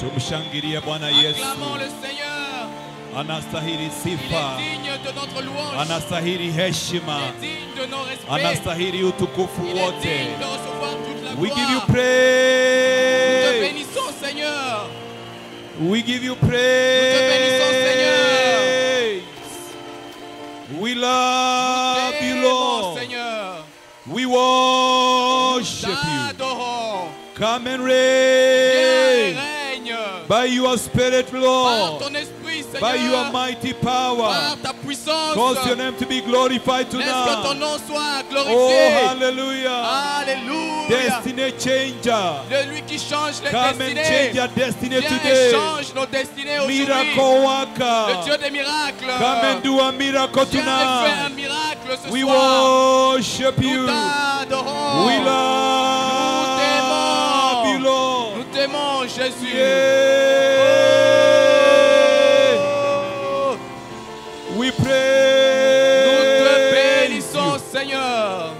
Tumshangilie Bwana Yesu. Acclamons le Seigneur. Anastahili Il sifa. est digne de notre louange. Anastahili heshima. Il est digne de nos respects. Anastahili utukufu Il est wote. digne de recevoir toute la We give you gloire. Nous te praise. bénissons, Seigneur. We give you Nous te bénissons, Seigneur. praise. We love you, T'aimons, Lord. Seigneur. We worship you. T'adorons. Come and Viens et reign règne. by your Spirit, Par Lord. ton esprit, By your Seigneur. mighty Par power. ta puissance. Cause your name to be glorified Laisse que ton tonight. nom soit Oh, glorifié. hallelujah. Alléluia. Destiny changer. De lui qui change les Come and change destinées. your destiny Viens et today. change nos destinées aujourd'hui. Miracle Le worker. Dieu des miracles. Come and do a miracle Viens et fais un tonight. miracle ce We soir. worship you. Nous t'adorons. We love you, Nous Lord. t'aimons, Jésus. Yeah. Oh, We nous te praise bénissons, you. Seigneur.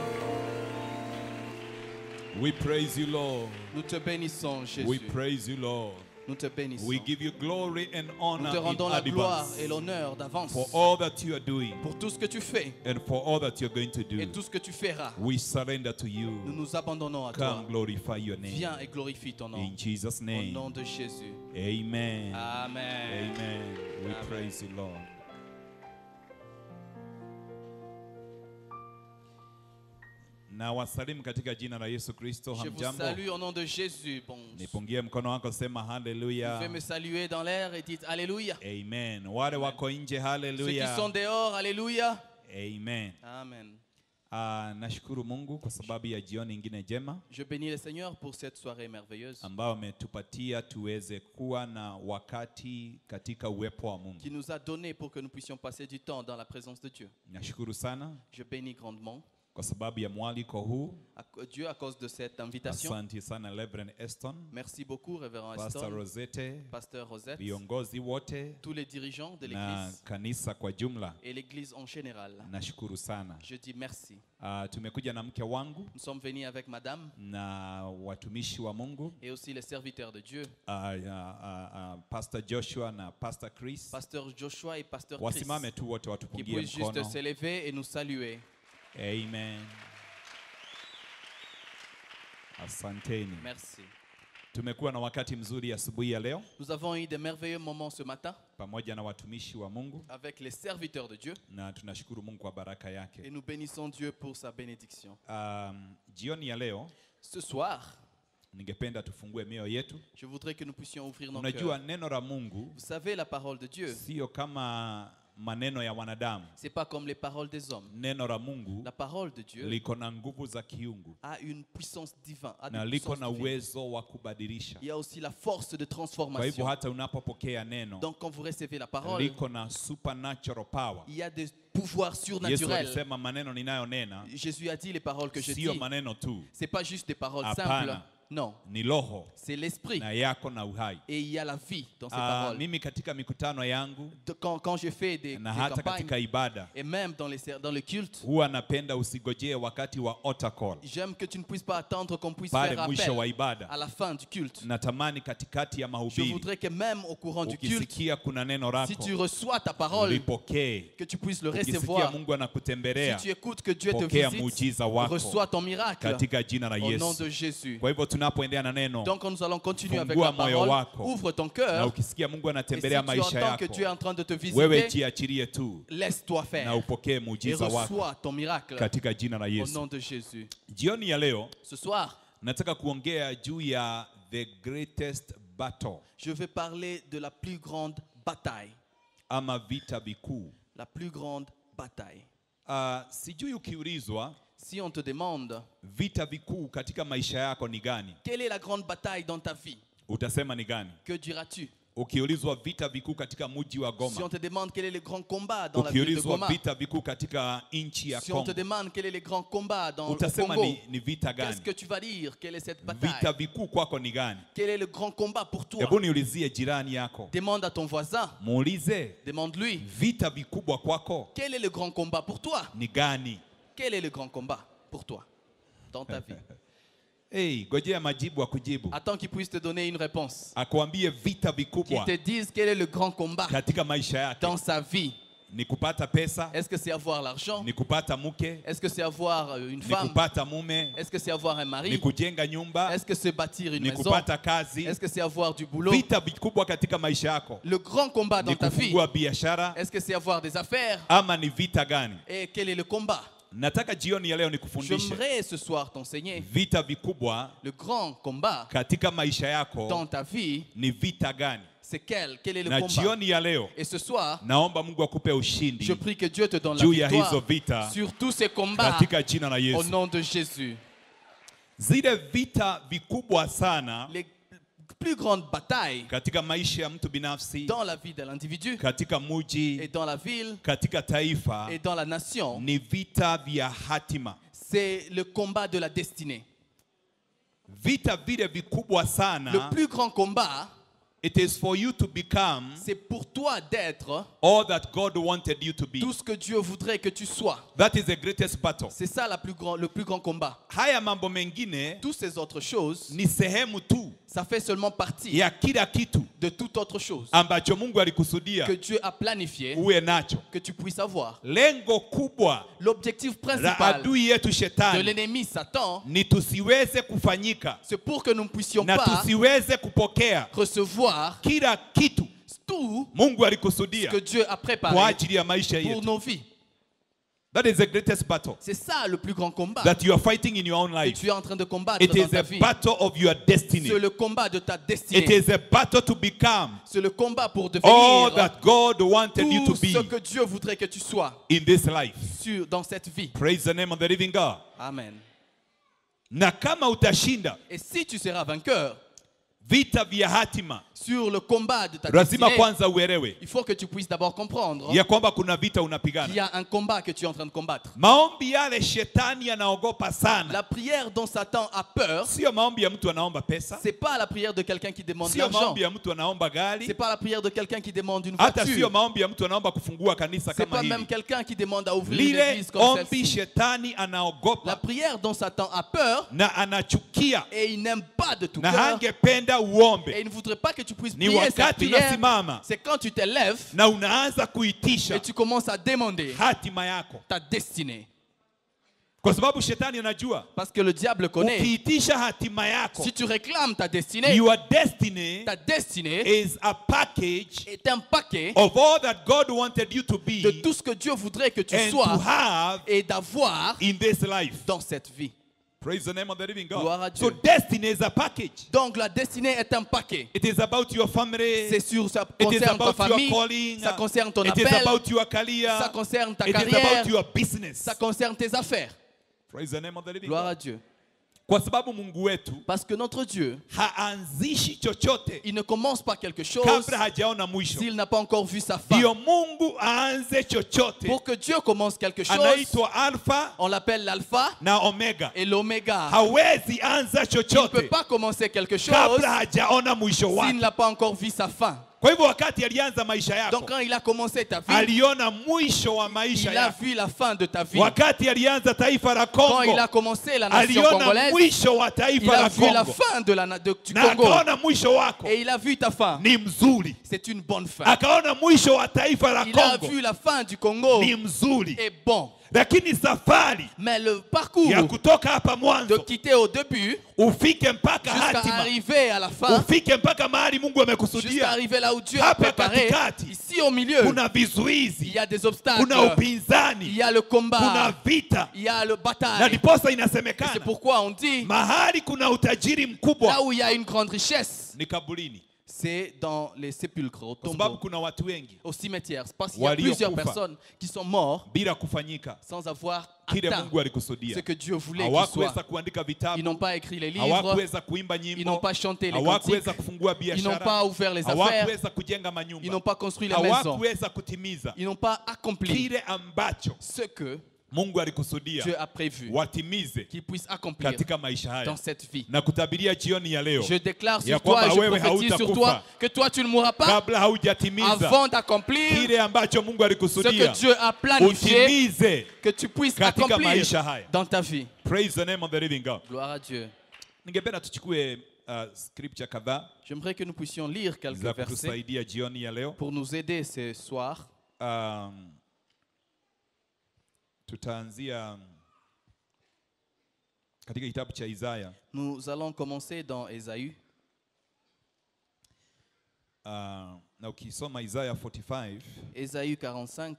We praise you, Lord. Nous te bénissons, We Jésus. praise you, Lord. Nous te bénissons. We give you glory and Nous honor te rendons in la gloire advance et l'honneur d'avance for all that you are doing pour tout ce que tu fais and for all that you're going to et do. tout ce que tu feras. We surrender to Nous you. nous abandonnons à toi. Come glorify your name. Viens et glorifie ton nom. In Jesus' Au name. nom de Jésus. Amen. Amen. Amen. We Amen. praise you, Lord. Na wasalimu katika jina la Yesu Kristo. Je vous Hamjambo. salue au nom de Jésus. Bon, Nipungie mkono wako, sema vous hallelujah. pouvez me saluer dans l'air et dites Alléluia. Amen. Wale wako nje, Ceux qui hallelujah. sont dehors, Alléluia. Amen. Amen. Nashukuru Mungu kwa sababu ya jioni ingine njema Je bénis le Seigneur pour cette soirée merveilleuse ambao ametupatia tuweze kuwa na wakati katika uwepo wa Mungu. qui nous a donné pour que nous puissions passer du temps dans la présence de Dieu. Nashukuru sana Je bénis grandement kwa sababu ya mwaliko huu. Dieu à cause de cette invitation. Asante sana Reverend Eston, Merci beaucoup, Révérend Pastor Aston, Rosette, Pasteur Rosette, viongozi wote tous les dirigeants de na l'Église kanisa kwa jumla. et l'Église en général. Nashukuru sana. Je dis merci. Tumekuja na mke wangu Nous sommes venus avec Madame na watumishi wa Mungu, et aussi les serviteurs de Dieu, Pastor Joshua na Pastor Chris. Pasteur Joshua et Pasteur Chris, Wasimame tu wote qui watupungie puissent juste mkono. s'élever et nous saluer. Amen. Asanteni. Merci. Tumekuwa na wakati mzuri asubuhi ya leo Nous avons eu de merveilleux moments ce matin pamoja na watumishi wa Mungu avec les serviteurs de Dieu na tunashukuru Mungu kwa baraka et yake. nous bénissons Dieu pour sa bénédiction. Jioni ya leo Ce soir, ningependa tufungue mioyo yetu. je voudrais que nous puissions ouvrir nos Unajua cœurs. neno la Mungu Vous savez, la parole de Dieu, sio kama maneno ya wanadamu. c'est pas comme les paroles des hommes. Neno la Mungu La parole de Dieu liko na nguvu za kiungu a une puissance divine, a na une liko puissance na divine. uwezo wa kubadilisha. Il y a aussi la force de Kwa hivyo transformation. hata unapopokea neno Donc quand vous recevez la parole, liko na supernatural power. il y a des pouvoirs Yesu surnaturels. alisema maneno ninayonena Jésus a dit les paroles que je sio dis, maneno tu, c'est pas juste des paroles Hapana. simples. Non, ni roho c'est l'esprit na yako na uhai. et il y a la vie dans ces paroles. Mimi katika mikutano yangu Quand je fais des na hata campagnes katika ibada et même dans le culte, huwa napenda usigojee wakati wa altar call. j'aime que tu ne puisses pas attendre qu'on puisse Pale faire mwisho wa appel ibada à la fin du culte. natamani katikati ya Je mahubiri voudrais que même au courant du culte, ukisikia kuna neno si lako tu reçois ta parole, lipokee. que tu puisses le Ukisikia recevoir. Mungu anakutembelea Si tu écoutes que Dieu te pokea visite, muujiza wako reçois ton miracle katika jina la au nom Yesu. de Jésus. Kwa hivyo tunapoendelea na neno Donc quand nous allons continuer avec Fungua la moyo parole, wako. ouvre ton na cœur ukisikia Mungu et si anatembelea tu maisha entends que yako, Dieu est en train de te wewe visiter, jiachilie tu laisse-toi na faire upokee et muujiza wako reçois ton miracle katika jina la au Yesu. nom de Jésus. Jioni ya leo Ce soir, nataka kuongea juu ya the greatest battle je vais parler de la plus grande bataille. ama vita vikuu. La plus grande bataille. Sijui ukiulizwa Si on te demande vita vikuu katika maisha yako ni gani, quelle est la grande bataille dans ta vie, utasema ni gani? que diras-tu? Ukiulizwa vita vikuu katika mji wa Si Goma, on te demande quel est le grand combat dans la ville de ukiulizwa Goma, vita vikuu katika nchi ya si on te Kongo, demande quel est le grand combat dans le utasema Congo, ni vita qu'est-ce gani? que tu vas dire? Quelle est cette Vita bataille? vikuu kwako ni gani? Quel est le grand combat pour toi? Hebu niulizie jirani yako, Demande à ton voisin, muulize demande-lui, vita vikubwa kwako quel est le grand combat pour toi? ni gani? Quel est le grand combat pour toi dans ta vie? Hey, ngojea majibu akujibu. Attends qu'il puisse te donner une réponse. Akuambie vita Qu'il vikubwa te dise quel est le grand combat katika maisha yake. dans sa vie. Ni kupata pesa, Est-ce que c'est avoir l'argent? ni kupata mke, Est-ce que c'est avoir une ni femme? kupata mume, Est-ce que c'est avoir un ni mari? kujenga nyumba, Est-ce que c'est bâtir une ni maison? kupata kazi. Est-ce que c'est avoir du boulot? Vita vikubwa katika maisha yako Le grand combat ni dans ta vie, kufungua biashara est-ce que c'est avoir des affaires? ama ni vita gani? Et quel est le combat? Nataka jioni ya leo nikufundishe J'aimerais ce soir t'enseigner vita vikubwa le grand combat katika maisha dans yako ta vie. ni vita gani. C'est quel? Quel est le Na combat? jioni ya leo Et ce soir, naomba Mungu akupe je ushindi prie que Dieu te donne la juu ya hizo victoire vita sur tous ces combats katika jina la au Yesu. nom de Jésus. Zile vita vikubwa sana Les plus grandes batailles katika maisha ya mtu binafsi, dans la vie de l'individu katika et muji, dans la ville katika taifa et dans la nation, ni vita vya hatima. c'est le combat de la destinée. Vita vile vikubwa Le sana, plus grand combat, it is for you to become c'est pour toi d'être all that God wanted you to be. tout ce que Dieu voudrait que tu sois. That is the greatest battle. C'est ça le plus grand combat. Haya mambo mengine Toutes ces autres choses, ni sehemu tu ça fait seulement partie ya kila kitu de toute autre chose ambacho Mungu alikusudia que Dieu a planifié uwe nacho. que tu puisses avoir. Lengo kubwa L'objectif la principal adui yetu de shetani l'ennemi Satan, ni tusiweze kufanyika c'est pour que nous ne puissions na pas tusiweze kupokea recevoir kila kitu tout Mungu ce alikusudia que Dieu a kwa préparé ajili ya maisha pour yetu. nos vies. That is the greatest battle C'est ça le plus grand combat that you are fighting in your own que life. tu es en train de combattre It dans is ta a vie. battle of your destiny. C'est le combat de ta It destinée. is a battle to become C'est le combat pour all devenir that God wanted you to tout ce be que Dieu voudrait que tu sois in this life. dans cette vie. Praise the name of the living God. Amen. Na kama utashinda Et si tu seras vainqueur vita vya hatima, sur le combat de ta lazima destinée, kwanza uelewe il faut que tu puisses d'abord comprendre ya kwamba kuna vita qu'il y unapigana. a un combat que tu es en train de combattre. Maombi yale shetani anaogopa sana, La prière dont Satan a peur, sio maombi ya mtu anaomba pesa, c'est pas la prière de quelqu'un qui demande sio l'argent. maombi ya mtu anaomba gari, C'est pas la prière de quelqu'un qui demande une hata sio voiture. maombi ya mtu anaomba kufungua kanisa C'est kama pas même hili. quelqu'un qui demande à ouvrir une Lile église comme ombi celle-ci. shetani La anaogopa prière dont Satan a peur na anachukia et il n'aime pas de tout na cœur hangependa et uombe il ne voudrait pas que tu puisses ni prier cette wakati prière, unasimama c'est quand tu te lèves na unaanza kuitisha et tu commences à demander hatima yako, ta destinée. kwa sababu shetani anajua Parce que le diable connaît. ukiitisha hatima yako, Si tu réclames ta destinée, your destiny ta destinée is a package est un paquet of all that God wanted you to be de tout ce que Dieu voudrait que tu and to sois have et d'avoir in this life. dans cette vie. Praise the name of the living Gloire à God. Dieu. So destiny is a package. Donc la destinée est un paquet. It is about your family. C'est sûr, ça It is concerne ta about your famille, calling. ça concerne ton It is appel, about your career. ça concerne ta It is carrière, about your business. ça concerne tes affaires. Praise the name of the living Gloire à God. Dieu. Kwa sababu Mungu wetu Parce que notre Dieu, haanzishi chochote il ne commence pas quelque chose kabla hajaona mwisho. s'il n'a pas encore vu sa fin. Ndio Mungu aanze chochote. Pour que Dieu commence quelque chose, Anaitwa Alpha on l'appelle l'alpha na Omega. et l'oméga. Hawezi anza Il ne peut chochote pas commencer quelque chose kabla hajaona mwisho s'il wake. n'a pas encore vu sa fin. Kwa hivyo wakati alianza maisha yako, Donc quand il a commencé ta vie, aliona mwisho wa maisha il a yako. vu la fin de ta vie. Wakati alianza taifa la Quand il Kongo, a commencé la nation aliona congolaise, mwisho wa il taifa a la vu la Kongo fin du na Congo. akaona mwisho wako Et il a vu ta fin. ni mzuri, C'est une bonne fin. akaona mwisho wa taifa la Il a Kongo vu la fin du Congo ni mzuri, est bon. lakini safari Mais le parcours ya kutoka hapa de mwanzo quitter au début ufike mpaka jusqu'à hatima, arriver à la fin, ufike mpaka mahali Mungu jusqu'à amekusudia, arriver là où Dieu a hapa préparé, katikati ici au milieu, kuna il vizuizi, y a des obstacles, kuna il upinzani, y a le kuna combat, vita, il y a le na bataille. ndiposa C'est inasemekana pourquoi on dit, mahali kuna utajiri là mkubwa où il y a une grande richesse, ni kaburini, c'est dans les sépulcres, au kwa sababu tombeau, kuna watu wengi au cimetière. C'est parce qu'il y a Walio plusieurs kufa. personnes qui sont morts bila kufanyika sans avoir kile atteint Mungu alikusudia. ce que Dieu voulait qu'ils Hawakuweza soient. kuandika Ils vitabu, n'ont pas écrit les livres, hawakuweza kuimba ils nyimbo, n'ont pas chanté les cantiques, hawakuweza kufungua ils n'ont biashara, pas ouvert les affaires, hawakuweza kujenga ils manyumba, n'ont pas construit les maisons, hawakuweza kutimiza ils n'ont pas accompli kile ambacho ce que Mungu alikusudia Dieu a prévu watimize qu'ils puissent accomplir katika maisha haya. dans cette vie. Na kutabiria jioni ya leo Je déclare ya sur toi et kwamba je wewe prophétise sur hautakufa toi que toi tu ne mourras pas kabla haujatimiza avant d'accomplir kile ambacho Mungu ce que alikusudia Dieu a planifié, utimize que tu puisses katika accomplir maisha haya. dans ta vie. Praise the name of the living God. Gloire à Dieu. ningependa tuchukue scripture kadhaa J'aimerais que nous puissions lire quelques za versets kutusaidia jioni ya leo. pour nous aider ce soir. Tutaanzia katika kitabu cha Isaya. Nous allons commencer dans Ésaü. Na ukisoma Isaya 45, Ésaü 45.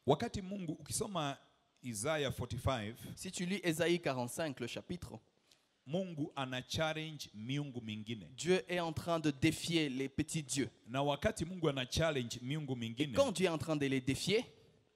wakati Mungu ukisoma Isaya 45, Si tu lis Ésaü 45, le chapitre, Mungu ana challenge miungu mingine. Dieu est en train de défier les petits dieux. Na wakati Mungu ana challenge miungu Et mingine, quand Dieu est en train de les défier,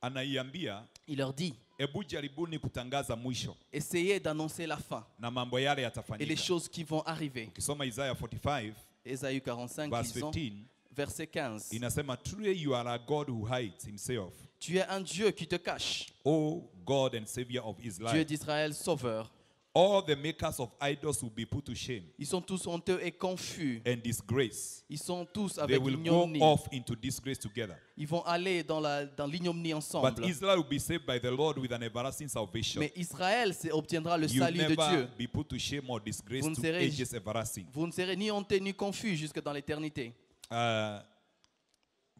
anaiambia il leur dit, hebu jaribuni kutangaza mwisho essayez d'annoncer la fin na mambo yale et les yatafanyika. choses qui vont arriver. Ukisoma Isaya 45 Ésaü 45, verse lisons, 15, verset 15. inasema truly you are a God who hides himself, Tu es un Dieu qui te cache, O God and Savior of Dieu Israel. d'Israël, sauveur. All the makers of idols will be put to shame Ils sont tous honteux et confus. and disgrace. Ils sont tous They avec will go l'ignominie. off into disgrace together. Ils vont aller dans l'ignominie But ensemble. Israel will be saved by the Lord with an everlasting salvation. Mais Israël obtiendra le You salut de never Dieu. be put to shame or disgrace Vous ne to serez- ages everlasting. Vous ne serez ni honteux ni confus jusque dans l'éternité.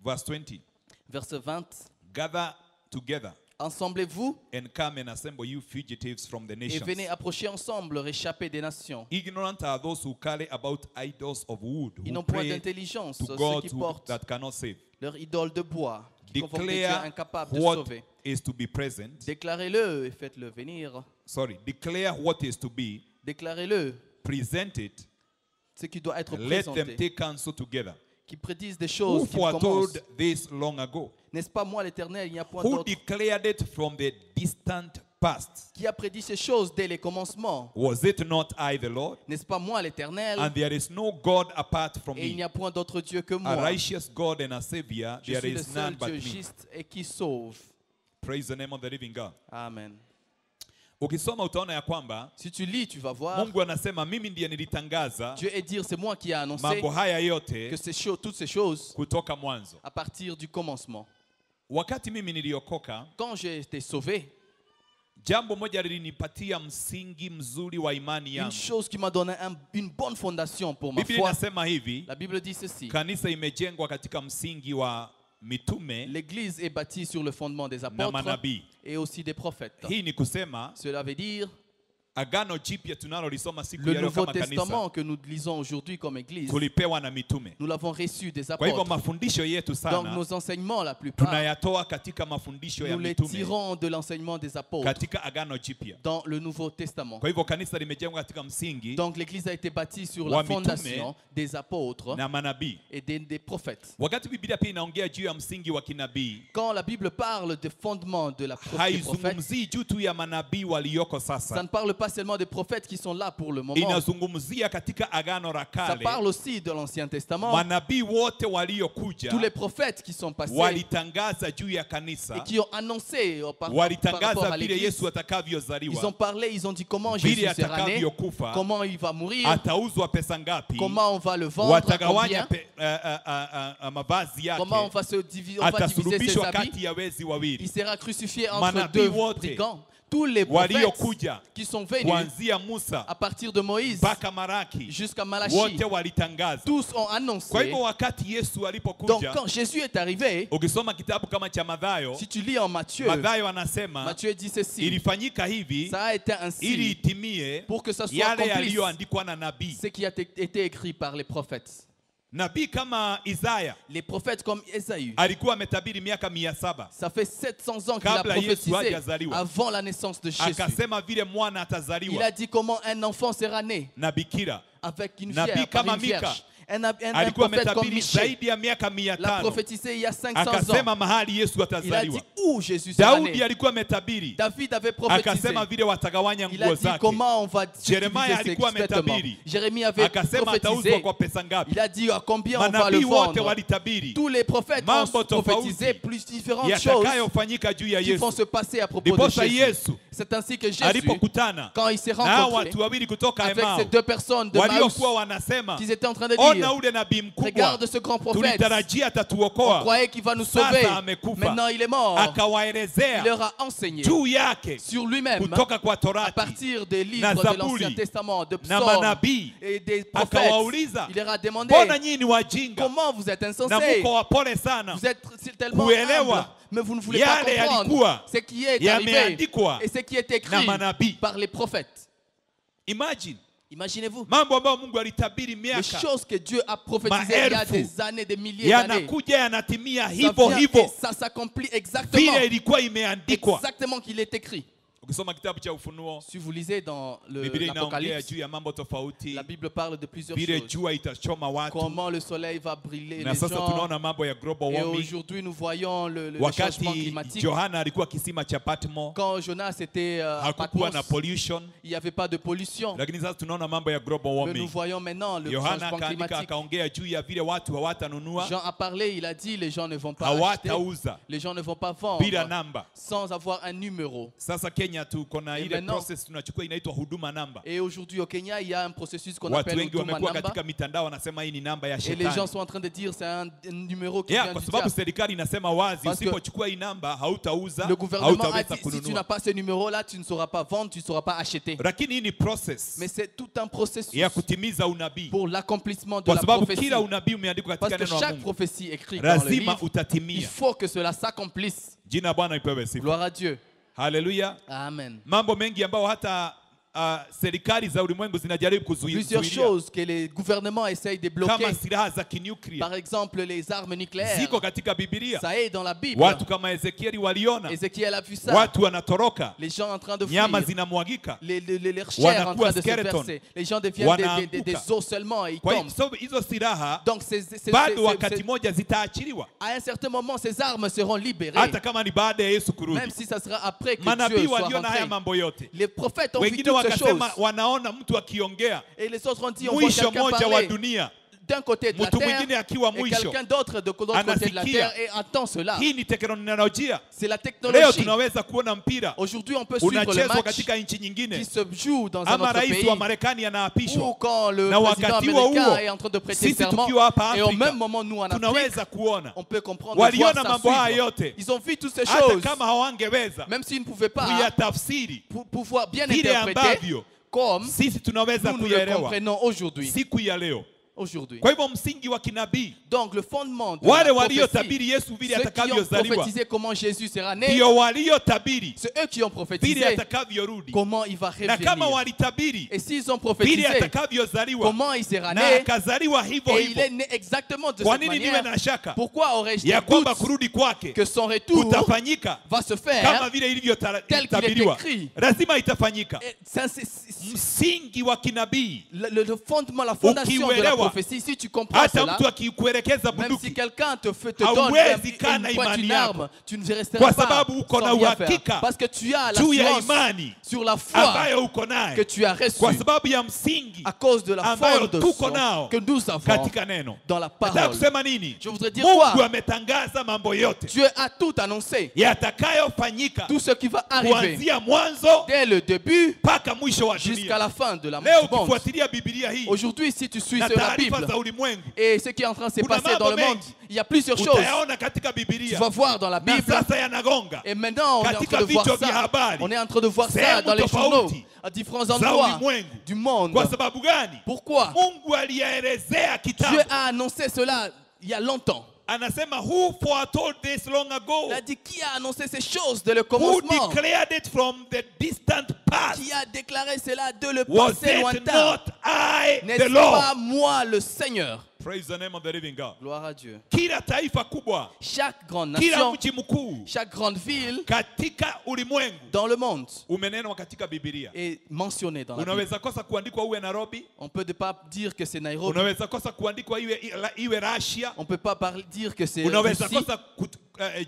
Verse 20. Verset 20. Gather together Assemblez-vous and come and assemble you fugitives from the et nations. venez approcher ensemble, réchapper des nations. Ignorant are those who carry about idols of wood, Ils who n'ont point pray d'intelligence, to ceux God qui portent that cannot save. leur idole de bois, qui convoquent des dieux Declare incapables de what sauver. is to be present. Déclarez-le et faites-le venir. Declare what is to be, Déclarez-le, present it, ce qui doit être let them présenté, take counsel together. qui prédisent des Who choses qui commencent. foretold this long ago? N'est-ce pas moi l'Éternel, il n'y a point Who d'autre. declared it from the distant past? Qui a prédit ces choses dès les commencements? Was it not I, the Lord? N'est-ce pas moi l'Éternel? And there is no God apart from Et il n'y me. a point d'autre Dieu que A moi. righteous God and a Savior, Je there suis le is seul none but Dieu me. juste et qui sauve. Praise the name of the living God. Amen. Ukisoma utaona ya kwamba Si tu lis, tu vas voir. Mungu anasema mimi ndiye nilitangaza Dieu est dire, c'est moi qui ai annoncé mambo haya que yote toutes ces choses, kutoka mwanzo. à partir du commencement. Wakati mimi niliokoka, Quand j'ai été sauvé, jambo moja lilinipatia msingi mzuri wa imani une yangu. chose qui m'a donné une bonne fondation pour ma Biblia foi. inasema hivi, La Bible dit ceci. kanisa imejengwa katika msingi wa mitume L'Église est bâtie sur le fondement des na apôtres manabii. et aussi des prophètes. Hii ni kusema Cela veut dire agano jipya tunalolisoma siku le ya leo Nouveau kama kanisa Testament que nous lisons aujourd'hui comme Église. tulipewa na mitume. Nous l'avons reçu des Kwa hivyo apôtres. mafundisho yetu Donc sana nos enseignements, la plupart, tunayatoa katika mafundisho ya nous les mitume tirons de l'enseignement des apôtres katika agano jipya. dans le Nouveau Testament. Kwa hivyo kanisa limejengwa katika msingi Donc l'Église a été bâtie sur Wa la mitume fondation des apôtres na manabii. et des prophètes. Wakati Biblia pia inaongea juu ya msingi wa kinabii, Quand la Bible parle des fondements de la des prophètes, haizungumzii juu tu ya manabii walioko ça sasa, ne parle pas seulement des prophètes qui sont là pour le moment. inazungumzia katika agano la Ça kale parle aussi de l'Ancien Testament. manabii wote waliokuja Tous les prophètes qui sont passés walitangaza juu ya et kanisa, qui ont annoncé par rapport walitangaza à vile l'Église. Yesu Ils ont atakavyozaliwa, parlé, ils ont dit comment vile Jésus sera né, atakavyokufa, comment il va mourir, atauzwa pesa ngapi, comment on va le vendre, à watagawanya combien, mavazi comment on yake, va se diviser, on va diviser ses atasulubishwa habits. kati ya wezi Il wawili. sera crucifié entre Manabii deux wote brigands. Tous les prophètes waliokuja qui sont venus kuanzia Musa à partir de Moïse mpaka Maraki jusqu'à Malachie, wote walitangaza. tous ont Kwa annoncé. hivyo wakati Yesu Donc alipokuja, quand Jésus est arrivé, ukisoma kitabu kama cha Mathayo, si tu lis en Matthieu, Mathayo anasema Matthieu dit ceci, ilifanyika hivi ça a été ili ainsi itimie pour que ça soit yale accompli yaliyoandikwa na nabii. ce qui a été écrit par les prophètes. Nabii kama Isaya Les prophètes comme Ésaü, alikuwa ametabiri miaka 700, ça fait 700 ans qu'il a Kabla Yesu prophétisé hajazaliwa. avant la naissance de Jésus. akasema vile mwana Il atazaliwa a dit comment un enfant sera né na bikira. avec une Nabii vierge, par kama une vierge. Mika Un alikuwa prophète comme ametabiri Michée zaidi ya miaka l'a 500, prophétisé il y a 500 ans. akasema mahali Yesu Il a dit atazaliwa. où Jésus sera Daudi né. alikuwa ametabiri, David avait prophétisé. akasema vile watagawanya Il a nguo dit zake. comment on va Jeremiah utiliser ses alikuwa vêtements. ametabiri. Jérémie avait Akasema atauzwa prophétisé. kwa pesa ngapi. Il a dit à combien on va le Manabii wote vendre. walitabiri Tous les prophètes ont mambo prophétisé tofauti plus différentes choses yatakayofanyika juu ya qui vont Yesu. se passer à propos de Ndiposa Jésus. Yesu C'est ainsi que Jésus, alipokutana quand il s'est na hao rencontré watu wawili kutoka avec Emau ces deux personnes de Maüs, waliokuwa wanasema, qu'ils étaient en train de ona dire, ule nabii mkubwa regarde ce grand prophète, tulitarajia on atatuokoa, croyait qu'il va nous sauver, sasa amekufa. maintenant il est mort. Akawaelezea Il leur a enseigné juu yake sur lui-même kutoka kwa à Torati partir des livres na de Zaburi l'Ancien Testament, de na psaumes manabii. et des prophètes. Akawauliza, Il leur a demandé, mbona nyinyi ni wajinga comment vous êtes na insensés, muko wapole sana vous êtes tellement kuelewa humbles, mais vous ne voulez pas yale comprendre yalikuwa ce qui est arrivé yameandikwa et ce qui est na écrit manabii. par les prophètes. Imagine Imaginez-vous mambo ambayo Mungu alitabiri les miaka choses que Dieu a prophétisées il y a maelfu des années, des milliers d'années. yanakuja yanatimia Ça hivyo vient hivyo et ça s'accomplit exactement, vile ilikuwa imeandikwa. exactement qu'il est écrit. Ukisoma kitabu cha Ufunuo, Si vous lisez dans Biblia inaongea l'Apocalypse, juu ya mambo tofauti, la Bible parle de plusieurs vile choses. jua itachoma watu, Comment le soleil va brûler na les sasa gens. tunaona mambo ya global Et warming. aujourd'hui, nous voyons le changement Wakati climatique. Yohana alikuwa kisima cha Patmo, Quand Jonas était à hakukuwa na Patmos, pollution, il n'y avait pas de pollution. lakini sasa tunaona mambo ya global Mais nous warming. voyons maintenant le Yohana changement akaandika climatique. akaongea juu ya vile watu hawatanunua, Jean a parlé, il a dit les gens ne vont pas acheter, hawatauza les gens ne vont pas bila vendre namba. sans avoir un numéro. Sasa Kenya tuko na Et ile maintenant- process tunachukua inaitwa huduma namba. Et aujourd'hui au Kenya, il y a un processus qu'on Watu appelle wengi Huduma wamekuwa Namba. katika mitandao wanasema hii ni namba ya Et les gens shetani. sont en train de dire c'est un numéro qui Yeah, vient kwa du sababu diable. serikali inasema wazi, Parce que usipochukua hii namba hautauza, Le gouvernement a hautaweza dit si tu kununua. n'as pas ce numéro-là, tu ne sauras pas vendre, tu ne sauras pas acheter. Lakini hii ni process Mais c'est tout un processus ya kutimiza unabii, pour l'accomplissement de kwa la sababu prophétie. kila unabii umeandikwa Parce katika que neno la chaque Mungu, prophétie écrite dans le lazima livre, il utatimia. faut que cela s'accomplisse. Jina la Bwana lipewe sifa. Gloire à Dieu. Haleluya. Amen. Mambo mengi ambayo hata serikali za ulimwengu zinajaribu Plusieurs kuzuia, choses que les gouvernements essayent de bloquer. kama silaha za kinuklia Par exemple, les armes nucléaires. ziko katika Biblia. Ça est dans la Bible. Watu kama Ezekieli waliona Ézéchiel a vu ça. watu wanatoroka, Les gens en train de nyama fuir. zinamwagika. Leurs chairs en Wanakuwa train de se skeleton. verser. Les gens deviennent des Wanaanguka. os seulement et ils Kwa tombent. hiyo hizo silaha Donc, bado wakati moja zitaachiliwa, à un certain moment, ces armes seront libérées. hata kama ni baada ya Yesu kurudi. Même si ça sera après que Manabii Dieu soit waliona haya rentré. mambo yote, Les prophètes ont vu wengine toutes ces choses. wakasema wanaona mtu akiongea Et les autres ont dit, on voit mwisho quelqu'un moja wa parler dunia, d'un côté de la mtu terre mwingine akiwa et mwisho. quelqu'un d'autre de l'autre côté de la Anasikia. terre et entend cela. Hii ni teknolojia. C'est la Leo technologie. tunaweza kuona mpira Aujourd'hui, on peut suivre le unachezwa match katika nchi qui nyingine, se joue dans un ama autre rais pays. wa Marekani Ou anaapishwa, quand le na président wakati huo américain huo est en train de prêter sisi serment. tukiwa hapa Et au même Afrika moment, nous en Afrique, tunaweza kuona. on peut comprendre et voir Waliona ça mambo haya suivre. yote, Ils ont vu toutes ces hata choses. kama hawangeweza Même s'ils ne pouvaient pas kuyatafsiri pouvoir bien vile interpréter ambavyo comme sisi tunaweza nous le kuyaelewa comprenons aujourd'hui. siku ya leo. Aujourd'hui. Kwa hivyo msingi wa kinabii, Donc le fondement de wale la prophétie, waliotabiri Yesu vile ceux qui ont atakavyozaliwa prophétisé comment Jésus sera né, ndio waliotabiri c'est eux qui ont vile prophétisé atakavyorudi, comment il va na kama revenir. walitabiri Et s'ils ont vile prophétisé atakavyozaliwa comment il sera na né, akazaliwa hivyo et il hivyo, est né exactement de kwa cette nini niwe manière, na shaka pourquoi aurais-je ya des kwamba doutes kurudi kwake que son retour kutafanyika va se kama faire? vile tel qu'il est ilivyotabiriwa? écrit. Lazima itafanyika. Et ça, Msingi wa kinabii, le fondement, la fondation de la Ukiuelewa, prophétie, si tu comprends hata cela, mtu akikuelekeza même si bunduki, quelqu'un te donne hauwezi une kana pointe, imani une yako, arme, tu ne resteras kwa pas sababu uko na sans rien faire. uhakika Parce que tu as juu ya l'assurance imani sur la foi ambayo uko que naye, tu as reçue kwa sababu ya msingi à cause de la ambayo foi de tuko nao que nous avons katika neno. dans la Nataka parole. kusema nini? Je voudrais dire Mungu quoi? ametangaza mambo yote Dieu a tout annoncé. yatakayofanyika Tout ce qui va arriver kuanzia mwanzo dès le début mpaka mwisho wa jusqu'à dunia. la fin de la Leo du monde. ukifuatilia Biblia hii Aujourd'hui, si tu suis na sur la taarifa Bible za ulimwengu, et ce qui est en train de se kuna passer dans le mambo monde, mengi il y a plusieurs choses. utayaona katika Tu Biblia vas voir dans la na Bible. sasa yanagonga Et maintenant, on est en katika train de voir vichwa vya ça. habari On est en train de voir ça sehemu dans les journaux, tofauti à différents za endroits ulimwengu. du monde. Kwa sababu gani? Pourquoi? Mungu aliyaelezea Dieu kitabu, a annoncé cela il y a longtemps. anasema who foretold this long ago, Il a dit qui a annoncé ces choses dès le who commencement, declared it from the distant past. qui a déclaré cela de le Was passé it lointain. not I, the N'est-ce Lord? pas moi le Seigneur? Praise the name of the living God. Gloire à Dieu. Kila taifa kubwa, Chaque grande kila nation, mji mkuu chaque grande ville katika ulimwengu dans le monde umenenwa katika Biblia. est mentionnée dans la Bible. Unaweza kosa kuandikwa uwe Nairobi, On peut pas dire que c'est Nairobi. unaweza kosa kuandikwa iwe Russia, On peut pas dire que c'est unaweza Russie. kosa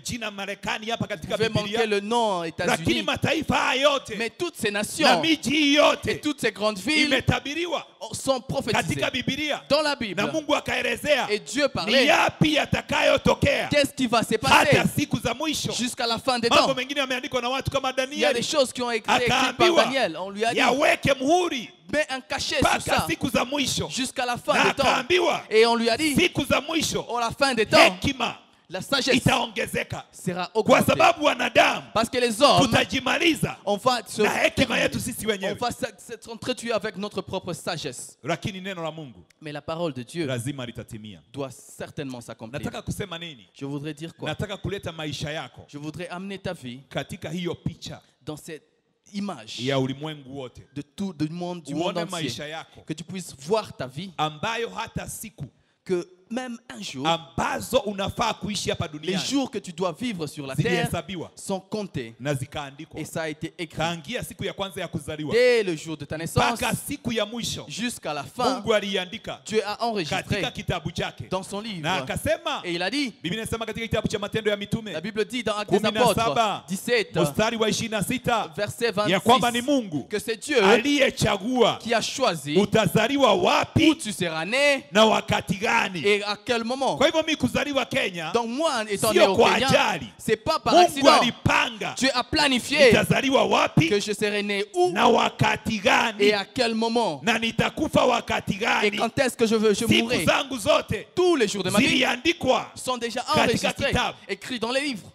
jina Marekani hapa Vous katika pouvez manquer Biblia, le nom lakini États-Unis, mataifa haya yote mais toutes ces na nations miji hii et yote toutes ces grandes villes imetabiriwa sont prophétisées katika Biblia, dans la na Bible. Mungu akaelezea Et Dieu ni parlait, yapi yatakayotokea qu'est-ce qui va se passer hata siku za mwisho. jusqu'à la fin des Mambo temps. mengine yameandikwa na watu kama Il y a des Danieli, choses qui ont été écrites par akaambiwa Daniel. On lui a dit, yaweke muhuri mets un cachet sur mpaka ça siku za mwisho, jusqu'à la fin na des temps. akaambiwa Et on lui a dit, siku za mwisho à la fin des temps, hekima la sagesse itaongezeka, sera kwa augmentée. sababu wanadamu Parce que les hommes, tutajimaliza on va se na hekima terminer. yetu sisi On wenyewe, va s'entretuer avec notre propre sagesse. lakini neno la Mungu Mais la parole de Dieu lazima litatimia. doit certainement s'accomplir. Nataka kusema nini? Je voudrais dire quoi? Nataka kuleta maisha yako Je voudrais amener ta vie katika hiyo picha dans cette image ya ulimwengu wote, de tout du monde uone entier. maisha yako Que tu puisses voir ta vie, ambayo hata siku que même un jour, ambazo unafaa kuishi hapa les duniani jours que tu dois vivre sur la terre zilihesabiwa sont comptés. na zikaandikwa Et ça a été écrit tangia siku ya kwanza ya kuzaliwa dès le jour de ta naissance mpaka siku ya mwisho. jusqu'à la fin. Mungu aliandika Dieu a enregistré katika kitabu chake, dans son livre. na akasema, Et il a dit, Biblia inasema katika kitabu cha Matendo ya Mitume la Bible dit dans Actes des 17, Apôtres 17, mstari wa 26 verset ya kwamba ni 26, Mungu que c'est Dieu aliyechagua qui a choisi utazaliwa où wapi tu seras né na wakati gani. et à quel moment. Kwa hivyo mimi kuzaliwa Kenya Donc moi, étant né sio au kwa Kenya, ajali. c'est pas par Mungu accident. alipanga Dieu a planifié nitazaliwa wapi que je serai né où na wakati gani et à quel moment. na nitakufa wakati Et gani. quand est-ce que je Siku mourrai. zangu zote Tous les jours de ma vie ziliandikwa. sont déjà katika enregistrés, kitabu. écrits dans les livres.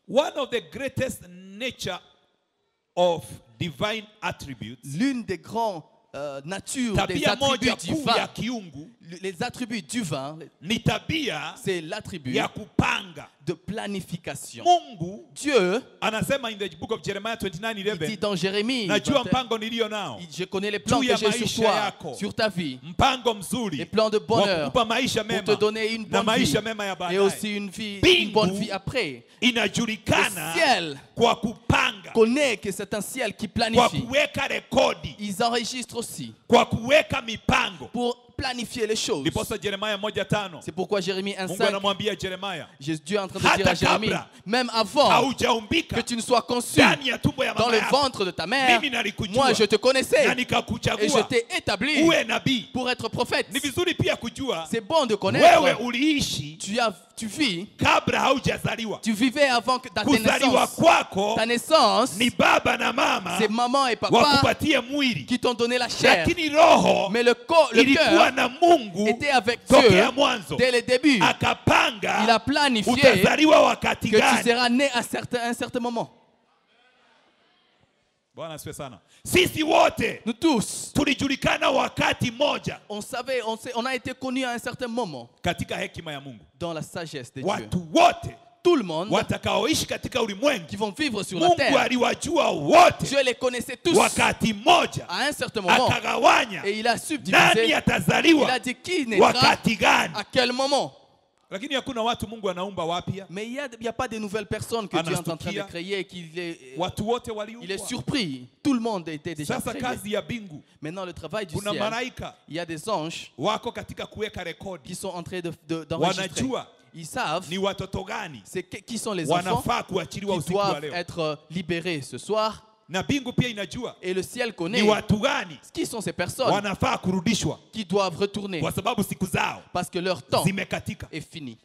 One of the greatest nature of divine attributes, L'une des grandes natures des tabia moja attributs kuu ya divins, kiungu les attributs divins, ni tabia c'est l'attribut ya kupanga. de planification. Mungu Dieu, anasema in the book of Jeremiah il dit 29:11, dans Jérémie, najua 21, mpango nilio nao, je connais les plans juu que ya j'ai maisha sur toi, yako. sur ta vie, mpango les mzuri plans de wa bonheur kukupa maisha pour te mema donner une na bonne vie maisha mema ya et baadaye. aussi une vie, Bingu une bonne vie après. Inajulikana Le ciel kwa kupanga, connaît que c'est un ciel qui kwa planifie. kuweka rekodi, Ils enregistrent aussi kwa kuweka mipango. pour planifier les choses. Ndiposa Yeremia 1:5 C'est pourquoi Jérémie Mungu 1:5, anamwambia Yeremia, Dieu est en train de dire Hata à Jérémie, kabla même avant haujaumbika que tu ne sois conçu ndani ya tumbo ya dans mama le yako, ventre de ta mère, mimi nalikujua moi je te connaissais na et je nikakuchagua t'ai établi uwe nabii. pour être prophète. Ni vizuri pia kujua C'est bon de wewe connaître. uliishi Tu vis, kabla haujazaliwa. tu vivais avant que ta Kuzaliwa naissance. kwako Ta naissance, ni baba na mama c'est maman et papa wakupatie mwili, qui t'ont donné la chair. lakini roho Mais le ilikuwa cœur na Mungu était avec Dieu tokea mwanzo. dès le début. Il Akapanga a planifié utazaliwa wakati que tu gani. seras né à un certain moment. Bwana asifiwe sana. Sisi wote Nous tous, tulijulikana wakati moja on savait, on a été connus à un certain moment katika hekima ya Mungu. dans la sagesse de Dieu. Watu wote Tout le monde watakaoishi katika ulimwengu, qui vont vivre sur la Mungu terre, aliwajua wote Dieu les connaissait tous wakati mmoja, à un certain moment. akagawanya Et il a nani subdivisé. Il atazaliwa a dit qui naîtra wakati gani. à quel moment. Lakini hakuna watu Mungu anaumba wapya, Mais il n'y a pas de nouvelles personnes que Dieu est en train de créer. watu wote Il est waliumbwa. surpris. Tout le monde était déjà Sasa créé. kazi ya bingu, Maintenant, le travail du kuna ciel, malaika il y a des anges wako katika kuweka rekodi, qui sont en train d'enregistrer. wanajua Ils savent ni watoto gani qui sont les enfants wanafaa kuachiliwa qui usiku wa doivent leo, être libérés ce soir. na bingu pia inajua Et le ciel ni connaît watu gani qui sont ces personnes wanafaa kurudishwa, qui doivent retourner kwa sababu siku zao parce que leur temps zimekatika. est fini.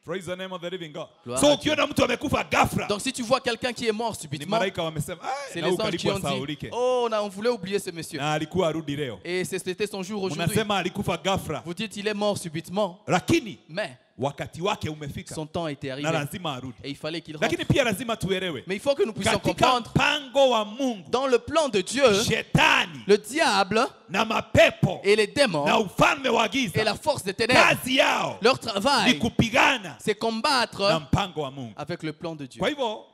Praise the name of the living God. Gloire So à Dieu. ukiona mtu amekufa ghafla, Donc si tu vois quelqu'un qui est mort ni subitement, malaika wamesema, c'est na les huyu anges qui karibu ont dit, asahaulike, oh, on voulait oublier ce monsieur. na alikuwa arudi leo. Et c'était son jour aujourd'hui. Unasema alikufa ghafla, Vous dites il est mort subitement, lakini mais wakati wake umefika son temps était na arrivé lazima arudi. et il fallait qu'il rentre. Lakini pia lazima tuelewe, Mais il faut que nous puissions katika comprendre, mpango wa Mungu, dans le plan de Dieu, shetani le diable na mapepo et les na démons ufalme wa et giza, la force des ténèbres, kazi yao leur ni travail, kupigana c'est na combattre mpango wa Mungu. avec le plan de Dieu. Kwa hivyo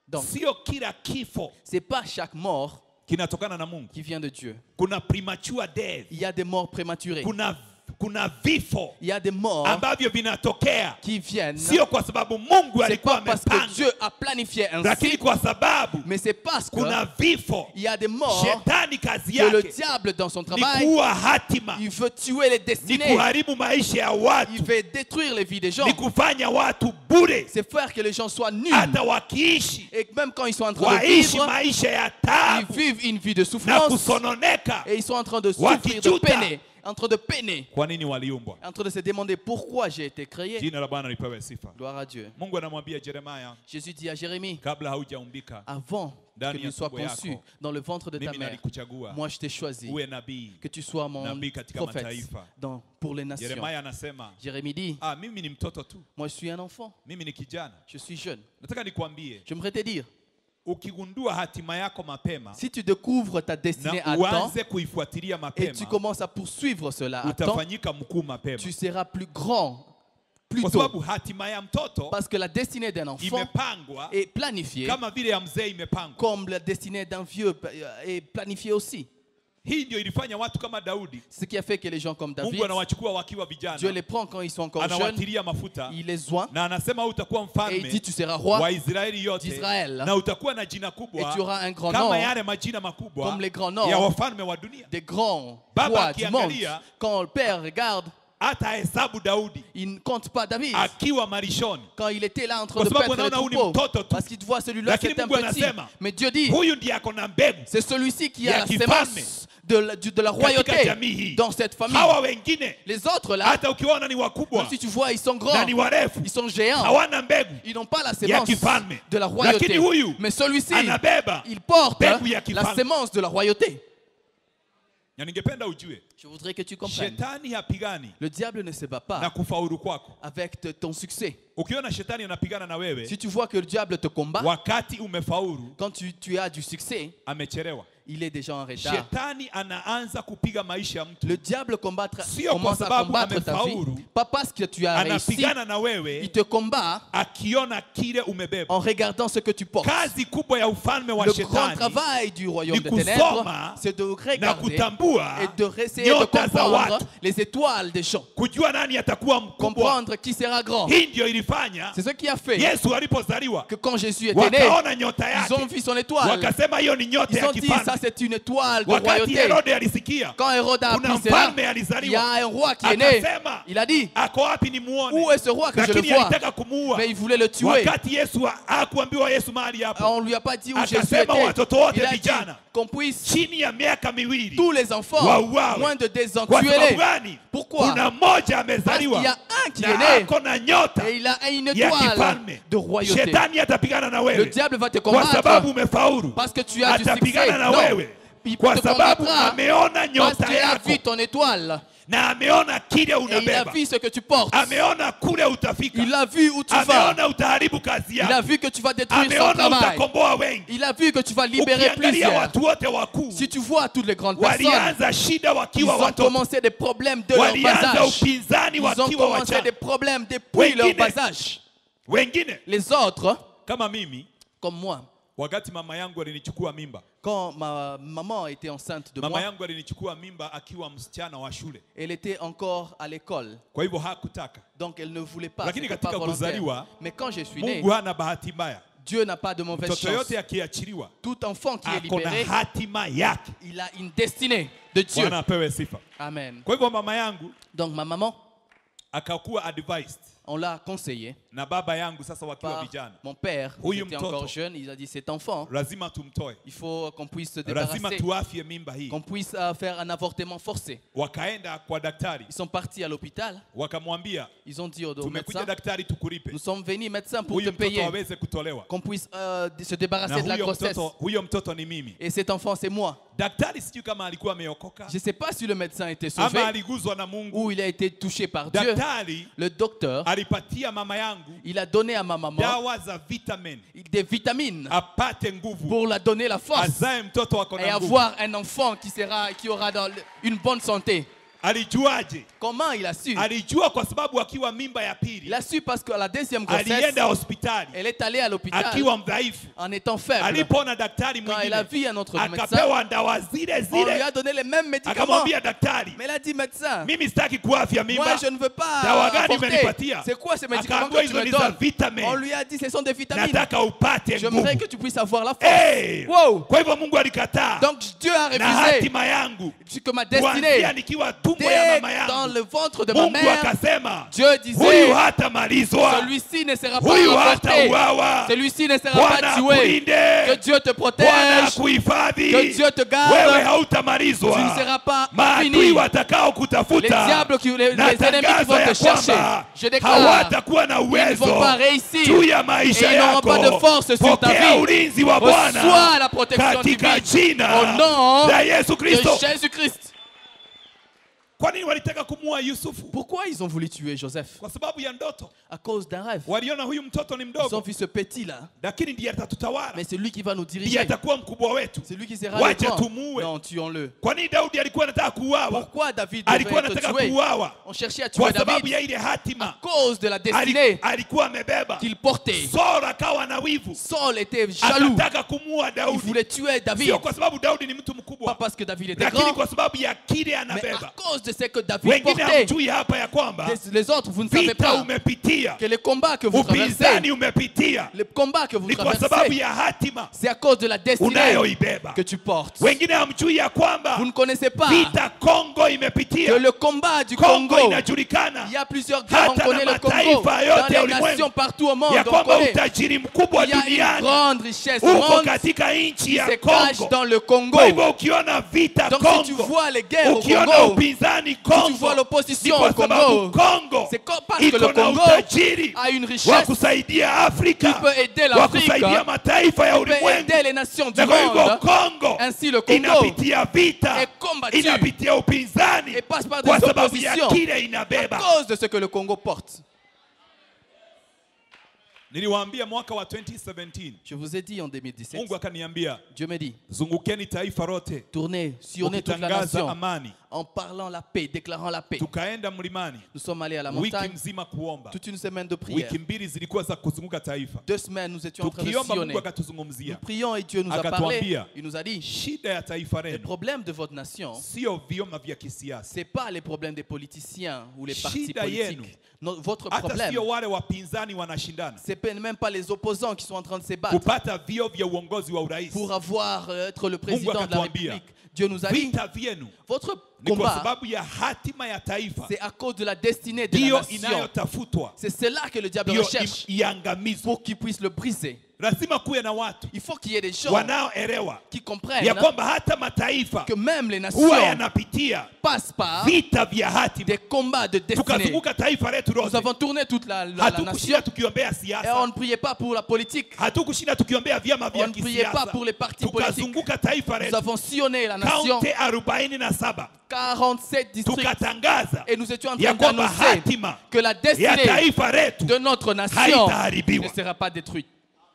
Donc, sio kila kifo c'est pas chaque mort kinatokana na Mungu. qui vient de Dieu. Kuna premature death, Il y a des morts prématurées. kuna vifo Il y a des morts ambavyo vinatokea qui viennent. sio kwa sababu Mungu C'est alikuwa pas parce que amepanga, Dieu a planifié lakini ainsi, kwa sababu mais c'est parce que kuna vifo. il y a des morts Shetani kazi que le yake diable dans son ni travail, kuua hatima, il veut tuer les ni destinées, kuharibu maisha ya il watu, veut détruire les vies des gens, ni kufanya watu bure, c'est faire que les gens soient nuls. hata wakiishi Et même quand ils sont en train de waishi vivre, maisha ya ils taabu vivent une vie de na souffrance kusononeka. et ils sont en train de souffrir, de Wakijuta. peiner, en train de peiner, Kwa nini waliumbwa? en train de se demander pourquoi j'ai été créé. Jina la Bwana lipewe sifa. Gloire à Dieu. Mungu anamwambia Yeremia, Jésus dit à Jérémie, kabla haujaumbika avant que ndani tu ya sois tumbo conçu yako, dans le ventre de ta mimi mère, nalikuchagua moi je t'ai choisi, uwe nabii. que tu sois mon Nabii katika prophète mataifa. pour les nations. Yeremia anasema, Jérémie dit, mimi ni mtoto tu, moi je suis un enfant, mimi ni kijana. je suis jeune. Nataka nikwambie, J'aimerais te dire, ukigundua hatima yako mapema si tu découvres ta destinée na à temps uanze kuifuatilia et tu mapema, commences à poursuivre cela à temps, utafanyika mkuu mapema, tu seras plus grand, plus kwa tôt. sababu hatima ya mtoto Parce que la destinée d'un enfant imepangwa est planifiée kama vile ya mzee imepangwa. comme la destinée d'un vieux est planifiée aussi. Hii ndio ilifanya watu kama Daudi, Ce qui a fait que les gens comme David, Mungu anawachukua wakiwa Dieu vijana, les prend quand ils sont encore jeunes, anawatilia mafuta il les oint na anasema utakuwa et il dit mfalme tu seras roi wa Israeli yote d'Israël na utakuwa na jina et kubwa tu auras un grand nom kama yale majina makubwa comme les grands noms ya wafalme wa dunia. des grands Baba rois du monde. akiangalia, Quand le père regarde, hata hesabu Daudi il ne compte pas David. akiwa malishoni, Quand il était là en train Kwa de sababu paître les anaona huyu ni troupeaux, mtoto tu. parce qu'il voit celui-là Lakini c'est un Mungu petit. anasema, Mais Dieu dit, huyu ndiye ako na mbegu c'est celui-ci qui a ya la kifalme sémence de la katika royauté jamii hii. dans cette famille. Hawa wengine Les autres là, hata ukiwaona ni wakubwa même si tu vois, ils sont na grands, ni warefu, ils sont géants, hawana mbegu, ils n'ont pas la ya sémence kifalme. de la Lakini royauté. huyu Mais celui-ci, anabeba il porte mbegu ya la kifalme. sémence de la royauté. Na ningependa ujue, Je voudrais que tu comprennes. shetani hapigani Le diable ne se bat na pas kufaulu kwako. avec ton succès. Ukiona shetani anapigana na wewe Si tu vois que le diable te combat, wakati umefaulu, quand tu as du succès, amechelewa. il est déjà en retard. Shetani anaanza kupiga maisha ya mtu, Le diable Sio commence kwa à sababu combattre ta vie, amefaulu. pas parce que tu as réussi, anapigana na il wewe te combat akiona kile umebeba. en regardant ce que tu portes. Kazi kubwa ya ufalme wa Le grand shetani travail du royaume ni des ténèbres, kusoma c'est de na regarder kutambua et de essayer de nyota za comprendre watu, les étoiles des gens, kujua nani atakuwa mkubwa. comprendre qui sera grand. Hii ndio ilifanya C'est ce qui a fait Yesu alipozaliwa que quand Jésus était né, wakaona nyota ils ont yake, vu son étoile. wakasema hiyo ni nyota Ils ya ont dit ça kifalme. c'est une étoile de Wakati royauté. Herode alisikia Quand Hérode a kuna appris cela, mfalme il y a alizaliwa, un roi qui est né. akasema Il a dit, ako wapi ni où muone, est ce roi que je le lakini vois? alitaka kumuua. Mais il voulait le tuer. Wakati Yesu hakuambiwa Yesu mahali hapo, On ne lui a pas dit où Jésus akasema était. watoto wote Il a dit vijana qu'on puisse chini ya miaka miwili tous les enfants, wauawe. moins de 2 ans, Kwa sababu tuez-les. gani? Pourquoi? Kuna mmoja Parce qu'il y amezaliwa a un qui na est né ako na nyota et il a une ya étoile kifalme. de royauté. Shetani atapigana na Le wewe diable va te kwa sababu combattre umefaulu, parce que tu as du succès. atapigana na Non, wewe il kwa te sababu combattra ameona parce nyota qu'il a yako vu ton étoile na ameona kile et il a unabeba, vu ce que tu portes. ameona kule utafika, Il a vu où tu vas. ameona utaharibu kazi Il a yako, vu que tu vas détruire son ameona travail. utakomboa wengi. Il a vu que tu vas libérer Ukiangalia plusieurs. watu wote wakuu Si tu vois toutes les grandes personnes, walianza shida ils wakiwa ont watoto, commencé des problèmes de leur bas walianza âge. upinzani Ils ont wakiwa commencé des wachanga. problèmes depuis leur Wengine. bas âge. Wengine Les autres, kama mimi, comme moi, wakati mama yangu alinichukua mimba, quand ma maman était enceinte de mama moi, yangu alinichukua mimba akiwa msichana wa shule, elle était encore à l'école. kwa hivyo hakutaka. Donc elle ne voulait pas, Lakini c'était pas katika volontaire. kuzaliwa, Mais quand je suis né, Mungu hana bahati mbaya. Dieu n'a pas de mauvaise Mtoto chance. yote akiachiliwa Tout enfant qui est ako na libéré, hatima yake. il a une destinée de Dieu. Bwana apewe sifa. Amen. Kwa hivyo mama yangu Donc ma maman, akakuwa advised on l'a conseillé na baba yangu sasa wakiwa par vijana, mon père, qui Huyu était mtoto. encore jeune. Il a dit, cet enfant, lazima tumtoe, il faut qu'on puisse se lazima débarrasser, tuafie mimba hii. qu'on puisse faire un avortement forcé. Wakaenda kwa daktari, Ils sont partis à l'hôpital. wakamwambia Ils ont dit au tumekuja médecin, daktari tukuripe nous sommes venus médecin pour te huyu mtoto payer, aweze kutolewa, qu'on puisse se na débarrasser de la grossesse. huyo mtoto ni mimi. Et cet enfant, c'est moi. Daktari sijui kama alikuwa ameokoka Je ne sais pas si le médecin était ama sauvé aliguzwa na Mungu. ou il a été touché par Dieu. Daktari Le docteur, alipatia mama yangu il a donné à ma maman dawa za vitamin des vitamines apate nguvu, pour la donner la force azae mtoto ako et na nguvu. avoir un enfant qui aura une bonne santé. Alijuaje? Comment il a su? Alijua kwa sababu akiwa mimba ya Il pili a su parce qu'à la deuxième grossesse, alienda hospitali elle est allée à l'hôpital akiwa mdhaifu. en étant faible. Alipoona daktari Quand il a mwingine vu un autre médecin, akapewa dawa zile on lui zile, a donné les mêmes médicaments. akamwambia daktari, Mais il a dit, médecin, mimi sitaki kuafya moi mimba. je ne veux pas Dawa gani avorter. umenipatia? C'est quoi ces médicaments Akaambiwa que tu hizo me ni za donnes? On vitamin, lui a dit, ce sont des vitamines. nataka upate J'aimerais nguvu. que tu puisses avoir la force. Hey! Wow! Kwa hivyo Mungu alikataa, Donc Dieu a na refusé hatima yangu que ma kuanzia destinée, nikiwa tumbo ya dès mama dans yangu, le ventre de ma Mungu mère, akasema Dieu disait, huyu hatamalizwa, celui-ci ne sera huyu pas avorté, hatauawa. celui-ci ne sera Bwana pas tué. akulinde, Que Dieu te Bwana protège, akuhifadhi, que Dieu te wewe garde. Tu ne hautamalizwa. seras pas Maadui fini. watakao Les kutafuta, diables, les ennemis qui natangaza vont ya te chercher, kwamba je déclare, hawatakuwa na ils ne vont uwezo pas réussir juu ya et maisha ils n'auront pas de yako. force sur ta Pokea vie. ulinzi wa Reçois Bwana la protection katika divine jina au nom la Yesu de Kristo. Jésus-Christ. Kwa nini walitaka kumuua Yusufu? Pourquoi ils ont voulu tuer Joseph? Kwa sababu ya ndoto. À cause d'un rêve. Waliona huyu mtoto ni Ils ont mdogo, vu ce petit-là, lakini ndiye atatutawala, mais c'est lui qui va nous ndiye diriger. atakuwa mkubwa wetu. C'est lui qui sera le Wacha grand. tumuue. Non, tuons-le. Kwa nini Daudi alikuwa anataka kuuawa? Pourquoi David Alikuwa devait être anataka tué? kuuawa On cherchait à kwa tuer sababu David ya ile à hatima cause de la destinée alikuwa amebeba. qu'il portait. Saul akawa na wivu, Saul était jaloux. akataka kumuua Il Daudi, voulait tuer David. sio kwa sababu Daudi ni mtu Pas mkubwa, parce que David était lakini grand, kwa sababu ya kile mais à anabeba. cause de ce que David Wengine portait. hamjui hapa ya kwamba Les autres, vous ne savez vita pas umepitia, que les combats que vous traversez, upinzani umepitia, les combats que vous ni kwa sababu traversez, ya hatima c'est à cause de la destinée unayoibeba. que tu portes. Wengine hamjui ya kwamba Vous ne connaissez pas vita Kongo que imepitia. le combat du Kongo Congo, inajulikana il y a plusieurs guerres, on hata connaît na le Congo, mataifa yote dans les ya ulimwengu, nations partout au monde, ya on kwamba connaît. utajiri mkubwa Il y a une duniani grande richesse au uko monde katika nchi qui ya se cache Kongo. dans le Congo. Kwa hivyo ukiona vita Donc si tu Kongo, vois les guerres au ukiona Congo, upinzani si tu Kongo, vois ni l'opposition kwa au sababu Congo, Kongo c'est parce que le iko na Congo utajiri a une wa richesse kusaidia qui Afrika, peut aider wa l'Afrique, kusaidia mataifa ya qui peut ulimwengu. aider les nations du Na kwa hivyo monde. Kongo Ainsi le Congo inapitia vita, est combattu inapitia upinzani et passe par des kwa sababu ya oppositions kile à inabeba. cause de ce que le Congo porte. Niliwaambia mwaka wa 2017, Je vous ai dit en 2017, Mungu akaniambia Dieu me dit, zungukeni taifa lote tournez, sillonnez toute la ukitangaza nation amani. en parlant la paix, déclarant la paix. Tukaenda mlimani Nous sommes allés à la wiki montagne, mzima kuomba. toute une semaine de prière. Wiki mbili zilikuwa za kuzunguka taifa, 2 semaines, nous étions en train de tukiomba sillonner. Mungu Nous akatuzungumzia. prions et Dieu nous a Akatuambia, parlé. Il nous a dit, Shida ya taifa les lenu problèmes de votre nation, sio vyama vya kisiasa, ce n'est pas les problèmes des politiciens ou les partis Shida yenu. politiques. Votre hata problème, sio wale wapinzani wanashindana ce n'est même pas les opposants qui sont en train de se battre kupata vio vya uongozi wa urais. pour avoir, être le président de la akatuambia, République. Dieu nous a dit, Vita vyenu votre ni kwa combat, sababu ya hatima ya taifa, c'est à cause de la destinée de la ndiyo nation. inayotafutwa, C'est cela que le diable ndiyo recherche iangamizwe. pour qu'il puisse le briser. Lazima kuwe na watu Il faut qu'il y ait des gens wanaoelewa qui comprennent ya kwamba hata mataifa que même les nations huwa yanapitia passent par vita vya hatima. des combats de destinée. Tukazunguka taifa letu Nous lote, avons tourné toute la nation hatukushinda tukiombea et on siasa, ne priait pas pour la politique. hatukushinda tukiombea vyama On vya ne priait pas kisiasa. pour les partis politiques. Tukazunguka taifa Nous letu avons sillonné la nation, kaunti 47, 47 districts, tukatangaza et nous étions en ya train kwamba d'annoncer hatima que la ya destinée taifa letu de notre nation haitaharibiwa. ne sera pas détruite.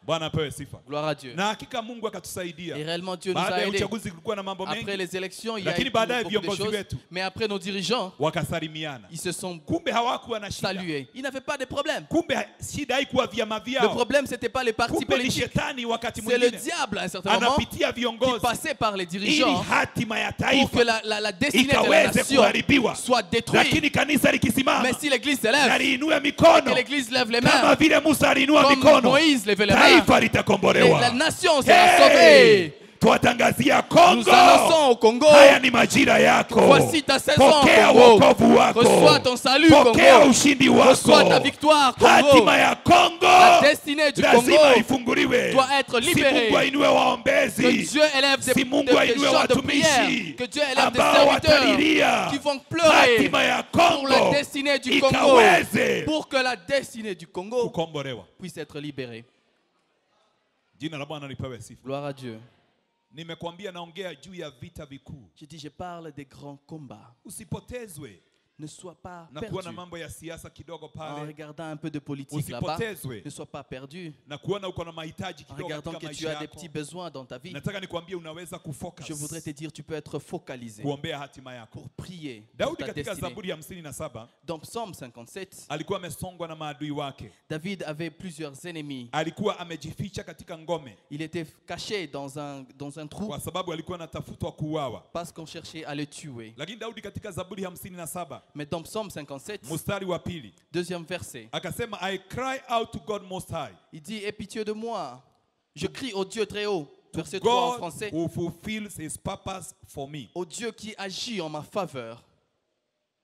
Bwana apewe sifa. Gloire à Dieu. Na hakika Mungu Et akatusaidia. réellement, Dieu nous Baada a ya aidés. uchaguzi kulikuwa na mambo Après mengi, les élections, il y a lakini eu baadaye beaucoup de viongozi choses. wetu Mais après, nos dirigeants, wakasalimiana. ils se sont Kumbe hawakuwa na shida. salués. Ils n'avaient pas de problème. Kumbe shida haikuwa vyama Le vyao. problème, ce n'était pas les partis Kumbe ni politiques. shetani wakati C'est le mwingine diable à un certain moment anapitia qui viongozi passait par les ili dirigeants hatima ya pour que taifa la destinée de la ikaweze nation kuharibiwa. soit détruite. Lakini kanisa likisimama Mais si l'église se lève, na liinue que mikono l'église lève les kama mains, vile Musa aliinua comme mikono, Moïse levait les mains, taifa et litakombolewa. la nation sera sauvée. Tuwatangazia Nous Kongo, annonçons au Congo, haya ni majira yako. voici ta saison, Pokea Congo. wokovu wako, Reçois ton salut, pokea Congo. ushindi wako. Reçois ta victoire, Congo. Hatima ya Kongo La destinée du Congo lazima ifunguliwe. doit être Si libérée. Mungu ainue Que waombezi, Dieu élève si Mungu des ainue gens de prière. watumishi Que Dieu élève des ambao serviteurs watalilia qui vont pleurer hatima ya pour la Kongo destinée du Congo. ikaweze Pour que la destinée du Congo kukombolewa. puisse être libérée. Jina la Bwana lipewe sifa. Gloire à Dieu. Nimekwambia naongea juu ya vita vikuu. Je dis, je parle des grands combats. Usipotezwe Ne sois pas na kuona perdu. mambo ya siasa kidogo En pale, regardant un peu de politique là-bas, usipotezwe ne sois pas perdu. na kuona uko na mahitaji En kidogo regardant katika que tu maisha as des yako. petits besoins dans ta vie, Nataka nikwambie unaweza je voudrais te kufocus dire, tu peux être focalisé kuombea hatima yako. pour prier pour Daudi ta katika destinée. Zaburi ya 57 Dans Psaume 57, alikuwa amesongwa na maadui wake, David avait plusieurs ennemis. alikuwa amejificha katika ngome Il était caché dans un trou kwa sababu alikuwa anatafutwa kuuawa. parce qu'on cherchait à le tuer. Lakini Daudi katika Zaburi 57 Mais dans Psaume 57, mstari wa pili deuxième verset, akasema, I cry out to God most high, il dit, aie pitié de moi. Je crie au Dieu très haut. Verset 3 en God français. who fulfills his purpose for me. Au Dieu qui agit en ma faveur.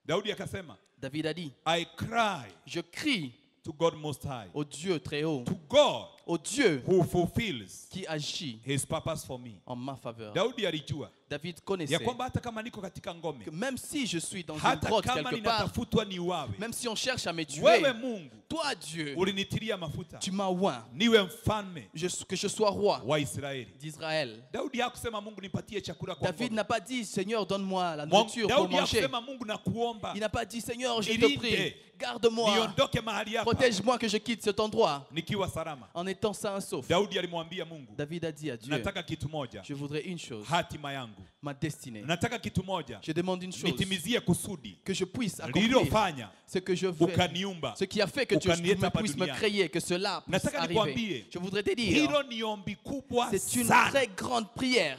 Daudi akasema, David a dit, I cry je crie to God most high, au Dieu très haut. to God Au Dieu who fulfills qui agit his purpose for me. en ma faveur. Daudi alijua David ya connaissait kwamba hata kama niko katika ngome, que même si je suis dans une hata grotte kama quelque part, ninatafutwa niuawe, même si on cherche à me tuer, wewe Mungu toi Dieu, ulinitilia mafuta tu m'as oint niwe mfalme que je sois roi wa Israeli. d'Israël. Daudi hakusema Mungu nipatie chakula kwa David ngome. n'a pas dit, Seigneur, donne-moi la nourriture pour Daudi manger. hakusema Mungu nakuomba Il n'a pas dit, Seigneur, je te Nilinde. prie, garde-moi, niondoke mahali hapa protège-moi que je quitte cet endroit nikiwa salama. en étant sain et sauf. Daudi alimwambia Mungu, David a dit à Dieu, nataka kitu moja, je voudrais une chose, hatima yangu. ma destinée. Nataka kitu moja, Je demande une chose, nitimizie kusudi que je puisse accomplir lililofanya ce que je veux, ukaniumba. ce qui a fait que tu Ukanieta hapa puisses me duniani. créer, que cela puisse Nataka arriver. nikwambie, Je voudrais te dire, hilo ni ombi kubwa c'est une sana, très grande prière.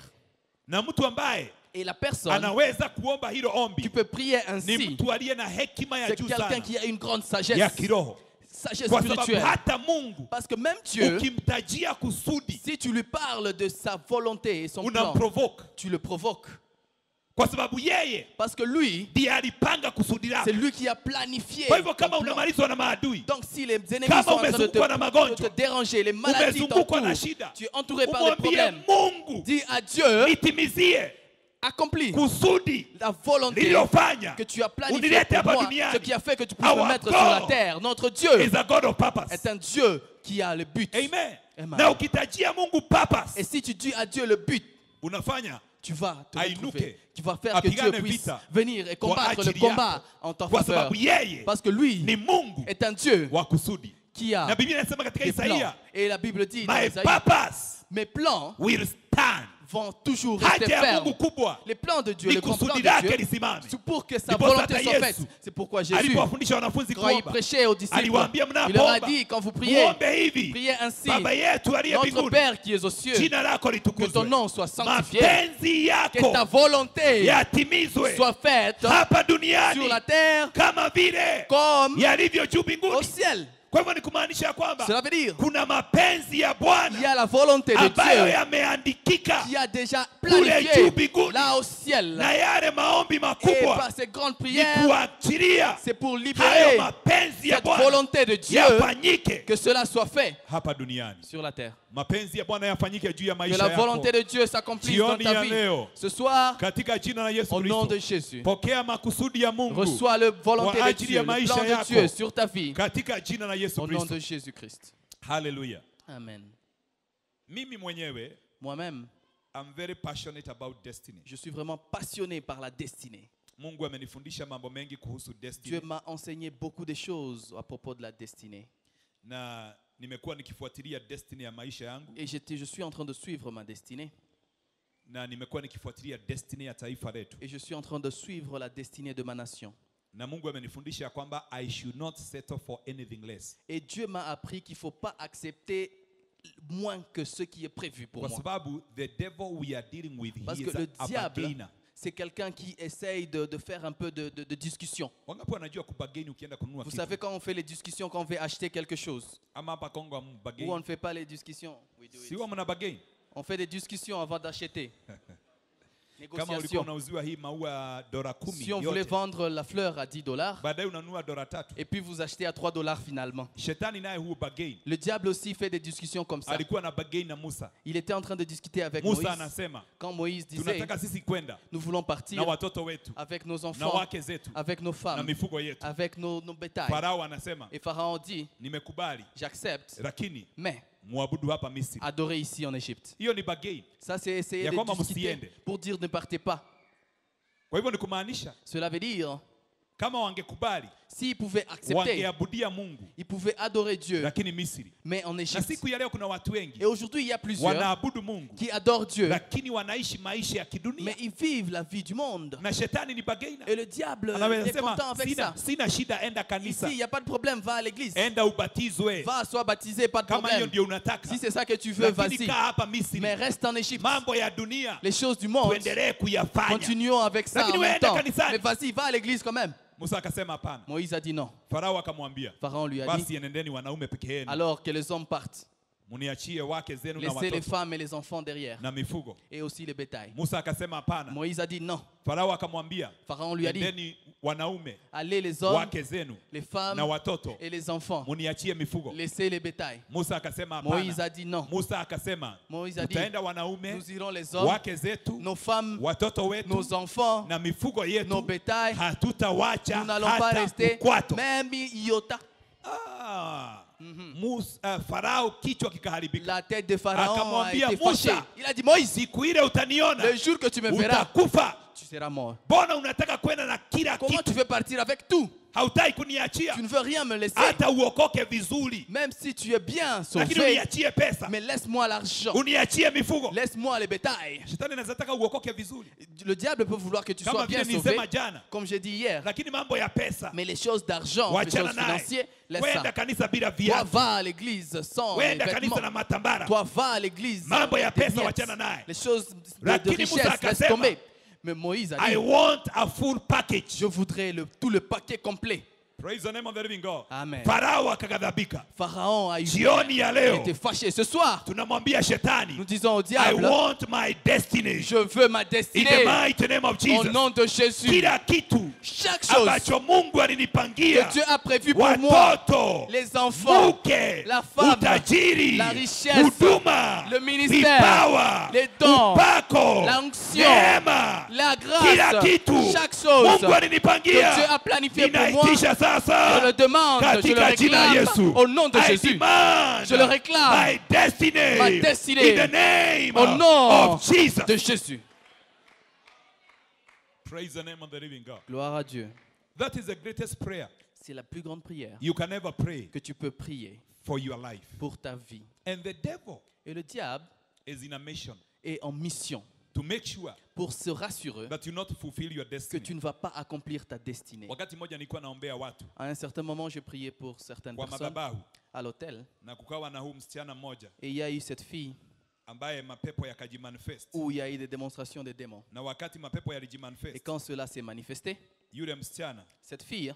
na mtu ambaye Et la personne anaweza kuomba hilo qui ombi peut prier ni ainsi, mtu aliye na hekima ya c'est juu quelqu'un sana qui a une grande ya sagesse, kiroho, sagesse kwa sababu spirituelle. hata Mungu Parce que même Dieu, ukimtajia kusudi si tu lui parles de sa volonté et son plan, unamprovoke, tu le provoques. kwa sababu yeye Parce que lui, ndiye alipanga kusudi c'est lake. lui qui a planifié. Kwa hivyo ton kama plan. unamalizwa na maadui, Donc si les ennemis Kama sont en train de umezungukwa na de magonjwa, te déranger, les maladies umezungukwa na t'entourent, shida, tu es entouré par des umwambie problèmes, Mungu dis à Dieu, nitimizie accomplis kusudi la volonté lililofanya que tu as planifiée unilete pour hapa moi, duniani. ce qui a fait que tu puisses me Our mettre sur la God terre. Notre Dieu is a God of purpose. est un Dieu qui a le but. Amen. Amen. Na ukitajia Mungu purpose, Et si tu dis à Dieu le but, unafanya tu vas te Ainuke. retrouver. Tu vas faire que Dieu Apigane puisse vita venir et kwa combattre le ajili combat yako. en ta Kwa faveur. sababu yeye Parce que lui ni Mungu est un Dieu wa kusudi. qui a Na Biblia inasema katika des plans. Isaia, Et la Bible dit dans my Isaïe, purpose mes plans will stand. vont toujours rester Haja ya fermes. Mungu kubwa Les plans de Dieu, ni le grand plan kusudi de lake Dieu, lisimame. c'est pour que sa Ndiposa volonté hata soit faite. Yesu C'est pourquoi Jésus, alipowafundisha wanafunzi quand il kuomba, prêchait aux disciples, aliwaambia il leur a mnapoomba dit, quand vous priez, muombe hivi: priez ainsi. Baba yetu aliye Notre mbinguni, Père qui est aux cieux, jina lako que ton litukuzwe, nom soit sanctifié, mapenzi que ta yako volonté yatimizwe soit faite hapa sur duniani la terre kama vile comme yalivyo juu au mbinguni. ciel. Kwa hivyo ni kumaanisha ya kwamba Cela veut dire kuna mapenzi ya il y Bwana a la volonté de ambayo Dieu yameandikika qui a déjà Kule planifié juu mbinguni. là au ciel. na yale maombi Et makubwa par ces grandes ni prières, kuachilia c'est pour hayo libérer mapenzi ya cette Bwana volonté de Dieu, yafanyike que cela soit fait hapa duniani. sur la terre. Mapenzi ya Bwana yafanyike juu ya Que maisha la yako volonté de Dieu s'accomplisse dans jioni ta ya vie. leo Ce soir, katika jina la Yesu au nom de Kristo. Jésus, Pokea makusudi ya Mungu reçois la volonté kwa de ajili Dieu, ya le maisha plan de yako. Dieu sur ta vie. katika jina la Yesu Au nom Kristo. de Jésus-Christ. Haleluya. Amen. Mimi mwenyewe Moi-même, I'm very passionate about destiny. je suis vraiment passionné par la destinée. Mungu amenifundisha mambo mengi kuhusu Dieu destiny m'a enseigné beaucoup de choses à propos de la destinée. na nimekuwa nikifuatilia destiny ya maisha yangu Et je suis en train de suivre ma destinée. na nimekuwa nikifuatilia destiny ya taifa letu, Et je suis en train de suivre la destinée de ma nation. na Mungu amenifundisha kwamba I should not settle for anything less, Et Dieu m'a appris qu'il ne faut pas accepter moins que ce qui est prévu pour kwa moi. sababu the devil we are dealing with, Parce he que is le a diable, bargainer. c'est quelqu'un qui essaye de faire un peu de discussion. Wangapi wanajua kubagaini ukienda kununua Vous kitu? savez, quand on fait les discussions, quand on veut acheter quelque chose, Ama hapa Kongo ou on mbagaini? ne fait pas les discussions, we do it. Si huwa mna bagaini? On fait des discussions avant d'acheter. Kama ulikuwa Négociation. unauziwa hii maua dola 10 Si on voulait yote, vendre la fleur à 10 $, baadaye unanunua dola 3. et puis vous achetez à 3 $ finalement. Shetani naye huo bagaini. Le diable aussi fait des discussions comme ça. Alikuwa na bagaini na Musa. Il était en train de discuter avec Moïse. Musa anasema, Quand Moïse disait, tunataka sisi kwenda nous voulons na partir watoto wetu avec nos na enfants, wake zetu avec nos na femmes, mifugo yetu. avec nos bétails. Farao anasema, Et Pharaon dit, nimekubali, j'accepte, lakini mais muabudu hapa Misri. adorez ici en Égypte. Hiyo ni bagaini. Ça, c'est essayer Ya de kwamba discuter msiende. pour dire ne partez pas. Kwa hivyo ni kumaanisha Cela veut dire, kama wangekubali S'ils pouvaient accepter, wangeabudia Mungu, ils pouvaient adorer Dieu. lakini Misri. Mais en Na Égypte. siku ya leo kuna watu wengi Et aujourd'hui, il y a plusieurs wanaabudu Mungu, qui adorent Dieu, lakini wanaishi maisha ya kidunia. mais ils vivent la vie du monde. Na shetani ni bagaina. Et le diable Anaweza est content sema avec ça. sina shida, enda Ici, kanisa, il n'y a pas de problème, va à l'église. enda ubatizwe. Va, sois baptisé, pas de Kama hiyo problème. ndio unataka. Si c'est ça que tu veux, Lakini vas-y. kaa hapa Misri. Mais reste en Égypte. Mambo ya dunia Les choses du monde, tuendelee kuyafanya. continuons avec ça en Lakini même weenda temps. kanisani. Mais vas-y, va à l'église quand même. Musa akasema hapana. Moïse a dit non. Farao akamwambia, Pharaon lui a basi dit, enendeni wanaume peke yenu, alors que les hommes partent, muniachie wake zenu na laissez les watoto femmes et les enfants derrière, na mifugo. et aussi les bétails. Musa akasema hapana. Moïse a dit non. Farao akamwambia, Pharaon lui a dit, endeni wanaume allez les hommes, wake zenu les femmes na watoto et les enfants, muniachie mifugo. laissez les bétails. Musa akasema Moïse hapana. a dit non. Musa akasema Moïse a dit, tutaenda wanaume nous irons les hommes, wake zetu nos femmes, watoto wetu nos enfants, na mifugo nos yetu, bétails. hatutawacha Nous n'allons pas hata rester ukwato. même iota. Farao kichwa kikaharibika, La tête de Pharaon a akamwambia été fâchée. Musa, Il a dit, Moïse, siku ile utaniona le jour que tu me verras, utakufa. tu seras mort. Mbona unataka kwenda na kila Comment kitu? tu veux partir avec tout? Hautaki kuniachia Tu ne veux rien me laisser. hata uokoke vizuri, Même si tu es bien lakini sauvé, uniachie pesa, mais laisse-moi l'argent. uniachie mifugo. Laisse-moi les bétails. Shetani anataka uokoke vizuri, Le diable peut vouloir que tu kama sois bien vile sauvé, nilisema jana, comme j'ai dit hier. lakini mambo ya pesa Mais les choses d'argent, les wachana choses naye. financières, laisse Wenda ça. kanisa bila Toi, viatu, va à l'église sans les wenda kanisa na vêtements. matambara. Toi, va à l'église. Mambo ya des pesa miettes. wachana naye. Les choses de Lakini Musa richesse, laisse akasema, tomber. Mais Moïse a I dit, want a full package. je voudrais tout le paquet complet. Praise the name of the living God. Amen. Farao akaghadhabika. Pharaon a Jioni ya leo été fâché. Ce soir, tunamwambia shetani, nous disons au I diable, want my destiny je veux ma in the destinée. mighty name of Au Jesus. nom de Jésus, Kila kitu chaque chose ambacho Mungu alinipangia, que Dieu a prévu pour moi, watoto, les enfants, mke, la femme, utajiri, la richesse, huduma, le ministère, vipawa, les dons, upako, l'onction, neema, la kila grâce, kitu chaque chose Mungu que Dieu alinipangia, a planifié pour moi, ninaitisha sasa je le demande, je le katika jina la réclame Yesu. au nom de I Jésus. demand Je le réclame. my destiny, Ma destinée. in the name Au nom of Jesus. de Jésus. Praise the name of the living God. Gloire à Dieu. That is the greatest prayer C'est la plus grande prière you can ever pray que tu peux prier for your life. pour ta vie. And the devil Et le diable is in a mission est en mission to make sure pour se rassurer that you not fulfill your que destiny. tu ne vas pas accomplir ta destinée. Wakati mmoja nilikuwa naombea watu À un certain moment, je priais pour certaines kwa personnes madhabahu à l'hôtel. na kukawa na huu msichana mmoja Et il y a eu cette fille ambaye mapepo yakajimanifest, où il y a eu des démonstrations des démons. na wakati mapepo Et yalijimanifest, quand cela s'est manifesté, yule msichana cette fille,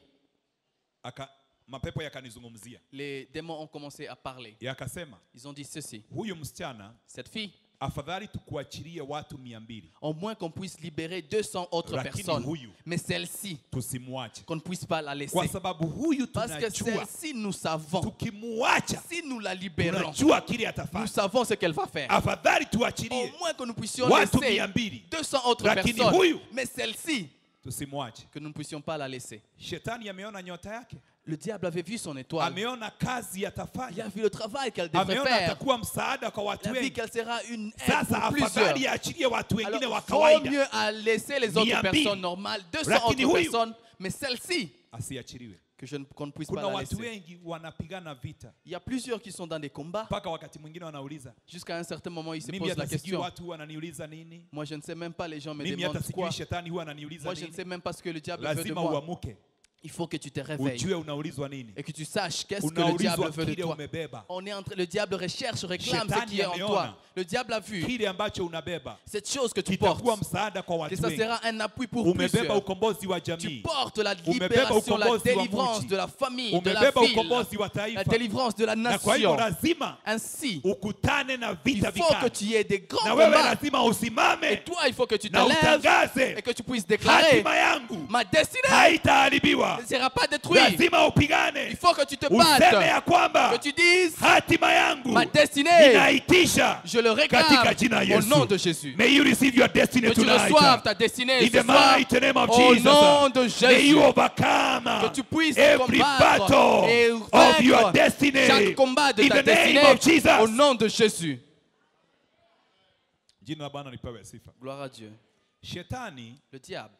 mapepo yakanizungumzia, les démons ont commencé à parler. yakasema Ils ont dit ceci. huyu msichana Cette fille, afadhali tukuachilie watu 200 au moins qu'on puisse libérer 200 autres Lakini personnes. huyu Mais celle-ci, tusimwache, qu'on ne puisse pas la laisser. kwa sababu huyu Parce que tunajua celle-ci, nous savons. tukimwacha Si nous la libérons, tunajua kile nous atafanya. savons ce qu'elle va faire. Afadhali Au tuachilie moins que nous puissions watu laisser 200 200 autres Lakini personnes. huyu Mais celle-ci, tusimwache. que nous ne puissions pas la laisser. Shetani ameona nyota yake, Le diable avait vu son étoile. ameona kazi Il atafanya, a vu le travail qu'elle devrait ameona faire. atakuwa msaada kwa Il watu a vu wengi. qu'elle sera une aide Sasa pour plusieurs. afadhali aachilie watu wengine Alors, wa il vaut kawaida, mieux à laisser les autres 200. personnes normales, 200 Lakini autres huyu, personnes, mais celle-ci, asiachiliwe. qu'on ne puisse pas Kuna la watu laisser. wengi wanapigana vita Il y a plusieurs qui sont dans des combats. mpaka wakati mwingine wanauliza, Jusqu'à un certain moment, ils se mimi posent la hata sijui question. watu huwa wananiuliza nini, Moi, je ne sais même pas, les gens me mimi hata demandent quoi. sijui shetani huwa ananiuliza Moi, je ne nini. sais même pas ce que le diable veut de Lazima moi. uamuke, Il faut que tu te réveilles ujue unaulizwa nini. et que tu saches qu'est-ce que le diable Unaulizwa veut de kile toi. umebeba, On est en train, le diable recherche, réclame ce Shetani qui est en ameona. toi. Le diable a vu kile ambacho unabeba cette chose que tu portes, kitakuwa msaada kwa que watu ça wengi. sera un appui pour Umebeba plusieurs. ukombozi wa Tu jamii, portes la Umebeba libération, la ukombozi wa délivrance mji. de la famille, de la umebeba ville, ukombozi wa la taifa, délivrance de la na kwa hivyo nation. lazima Ainsi, ukutane na il vita faut que vikali, tu aies des grands na wewe combats. lazima Et usimame toi, il faut que tu te na lèves utangaze, et que tu puisses déclarer hatima yangu ma destinée haitaharibiwa. ne sera pas détruite. Lazima upigane, Il faut que tu te useme battes, ya kwamba que tu dises hatima yangu ma destinée, ninaitisha je le réclame katika jina la au nom Yesu. de Jésus. May you receive your destiny Que tu reçoives tonight. ta destinée In ce the soir mighty name of au Jesus. nom de May Jésus. you overcome Que tu puisses every combattre battle et of your vaincre destiny. chaque combat de In ta the name destinée of Jesus. au nom de Jésus. Jina la Bwana lipewe sifa. Gloire à Dieu. Shetani Le diable,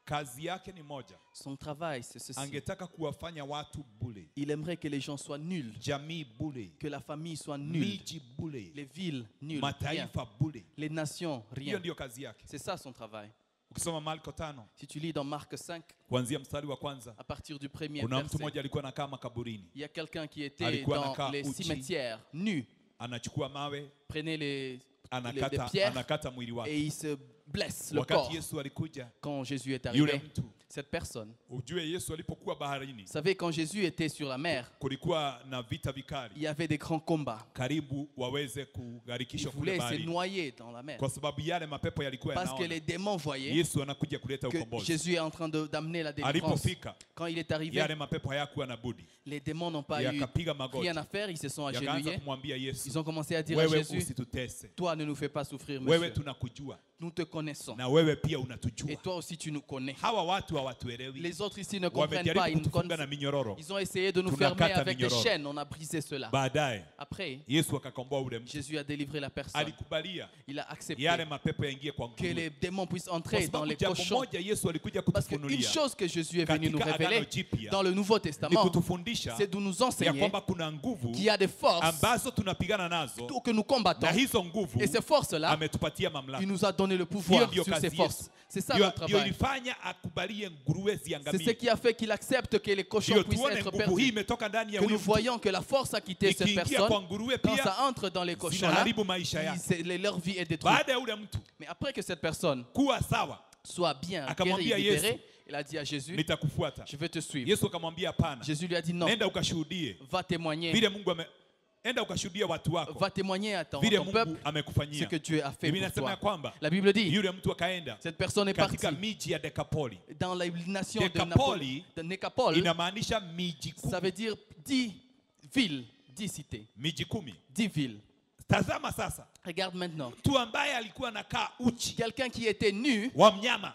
kazi yake ni moja. Son travail, c'est ceci. Angetaka kuwafanya watu bure, Il aimerait que les gens soient nuls, jamii bure, que la famille soit nulle, miji bure, les villes nulles, rien. mataifa bure. Les nations, Hiyo rien. ndio kazi yake. C'est ça son travail. Ukisoma Marko 5 Si tu lis dans Marc 5, kuanzia mstari wa kwanza, à partir du premier kuna mtu verset, mmoja alikuwa anakaa makaburini, il y a quelqu'un qui était Alikuwa dans anakaa les uchi. cimetières, nu, anachukua mawe, prenait les anakata pierres anakata mwili et wake. il se blesse le corps. Wakati Yesu alikuja, Quand Jésus est yule arrivé, mtu, cette personne, ujue Yesu alipokuwa baharini, vous savez, quand Jésus était sur la mer, kulikuwa na vita il vikali, y avait des grands combats. karibu waweze Il kugharikishwa kule voulait se baharini, noyer dans la mer. kwa sababu yale mapepo yalikuwa Parce que yanaona les démons voyaient Yesu anakuja kuleta que ukombozi. Jésus est en train d'amener la délivrance. Alipofika, Quand il est arrivé, yale mapepo hayakuwa na budi, les démons n'ont pas eu yakapiga magoti, rien à faire, ils se sont yakaanza agenouillés. kumwambia Yesu, Ils ont commencé à dire à wewe Jésus, usitutese, toi ne nous fais pas souffrir, wewe monsieur. tunakujua Nous te connaissons. na wewe pia Et unatujua. toi aussi tu nous connais. Hawa watu hawatuelewi, Les autres ici ne comprennent pas. wamejaribu kutufunga na minyororo. Ils ont essayé de nous Tunakata fermer avec des minyororo. chaînes. On a brisé cela. Baadaye Après, Yesu akakomboa ule mtu, Jésus a délivré la personne. alikubalia Il a accepté yale mapepo yaingie kwa que les nguruwe. démons puissent Kwa entrer dans sababu les jambo cochons. moja Yesu alikuja Parce qu'une kutufunulia chose que Jésus est venu nous katika révéler Agano Jipya dans le Nouveau ni Testament, kutufundisha c'est de nous ya enseigner kwamba kuna nguvu qu'il y a des forces ambazo tunapigana nazo, que nous combattons. na hizo nguvu Et ces forces-là, ametupatia mamlaka. il nous a donné le Hiyo pouvoir ndio sur ces kazi forces. Yesu. C'est ça Ndio notre ndio travail. ilifanya akubalie nguruwe C'est ce ziangamie. qui a fait qu'il accepte que les cochons Ndio puissent tuone être nguvu hii perdus. imetoka ndani ya Que huyu nous mtu. voyons que la force a quitté cette Ikiingia kwa personne. nguruwe Quand pia ça entre dans les cochons-là, zinaharibu maisha yake. leur vie est détruite. Baada ya ule mtu Mais après que cette personne kuwa sawa, soit bien guérie, Akamwambia libérée, Yesu, il a dit à Jésus, nitakufuata. je vais te suivre. Yesu akamwambia hapana, Jésus lui a dit non, nenda ukashuhudie va témoigner. vile Mungu enda ukashuhudia watu wako Va témoigner à ton vile peuple Mungu ce amekufanyia. que Dieu a fait Biblia pour inasema ya toi. kwamba La Bible dit, yule mtu akaenda cette personne est katika partie miji ya Dekapoli. dans la nation Décapoli, de Nécapole. Inamaanisha miji Ça veut kumi. dire 10 villes, 10 cités, Miji kumi. 10 villes. Tazama sasa, Regarde maintenant. mtu ambaye alikuwa anakaa uchi Quelqu'un qui était nu, wa mnyama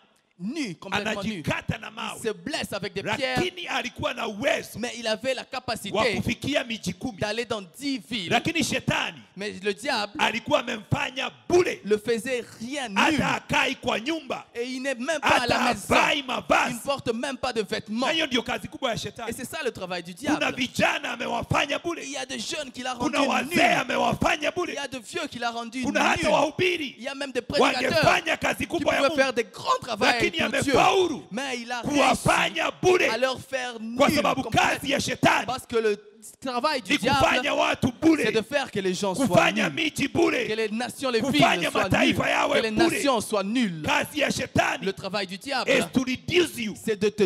complètement nu, anajikata na il mawe, se blesse avec des pierres, lakini alikuwa na uwezo mais il avait la wa capacité kufikia miji kumi. d'aller dans 10 villes. Lakini shetani Mais le diable alikuwa amemfanya bure, le faisait rien nul. hata akai kwa nyumba, Et il n'est même pas à la hata maison. avai Il ne mavazi. porte même pas de vêtements. Na hiyo ndio kazi kubwa ya Et shetani. c'est ça le travail du Kuna diable. vijana amewafanya bure, Il y a des jeunes qu'il a rendus kuna wazee nuls. amewafanya Il bure, y a de vieux qu'il a rendus kuna hata nuls. wahubiri Il y a même des prédicateurs wangefanya kazi qui kubwa ya pouvaient Mungu, faire des grands travaux lakini pour Dieu. amefaulu Mais il a réussi kuwafanya bure, à leur faire nul. kwa sababu complètement. kazi ya shetani Parce que le travail du ni diable, kufanya watu c'est de bure, faire que les gens soient kufanya nuls. miji Que bure. les nations, les villes Kufanya soient nulles. mataifa yawe Que les bure. nations soient nulles. Kazi ya shetani Le travail du diable, is to reduce you c'est de te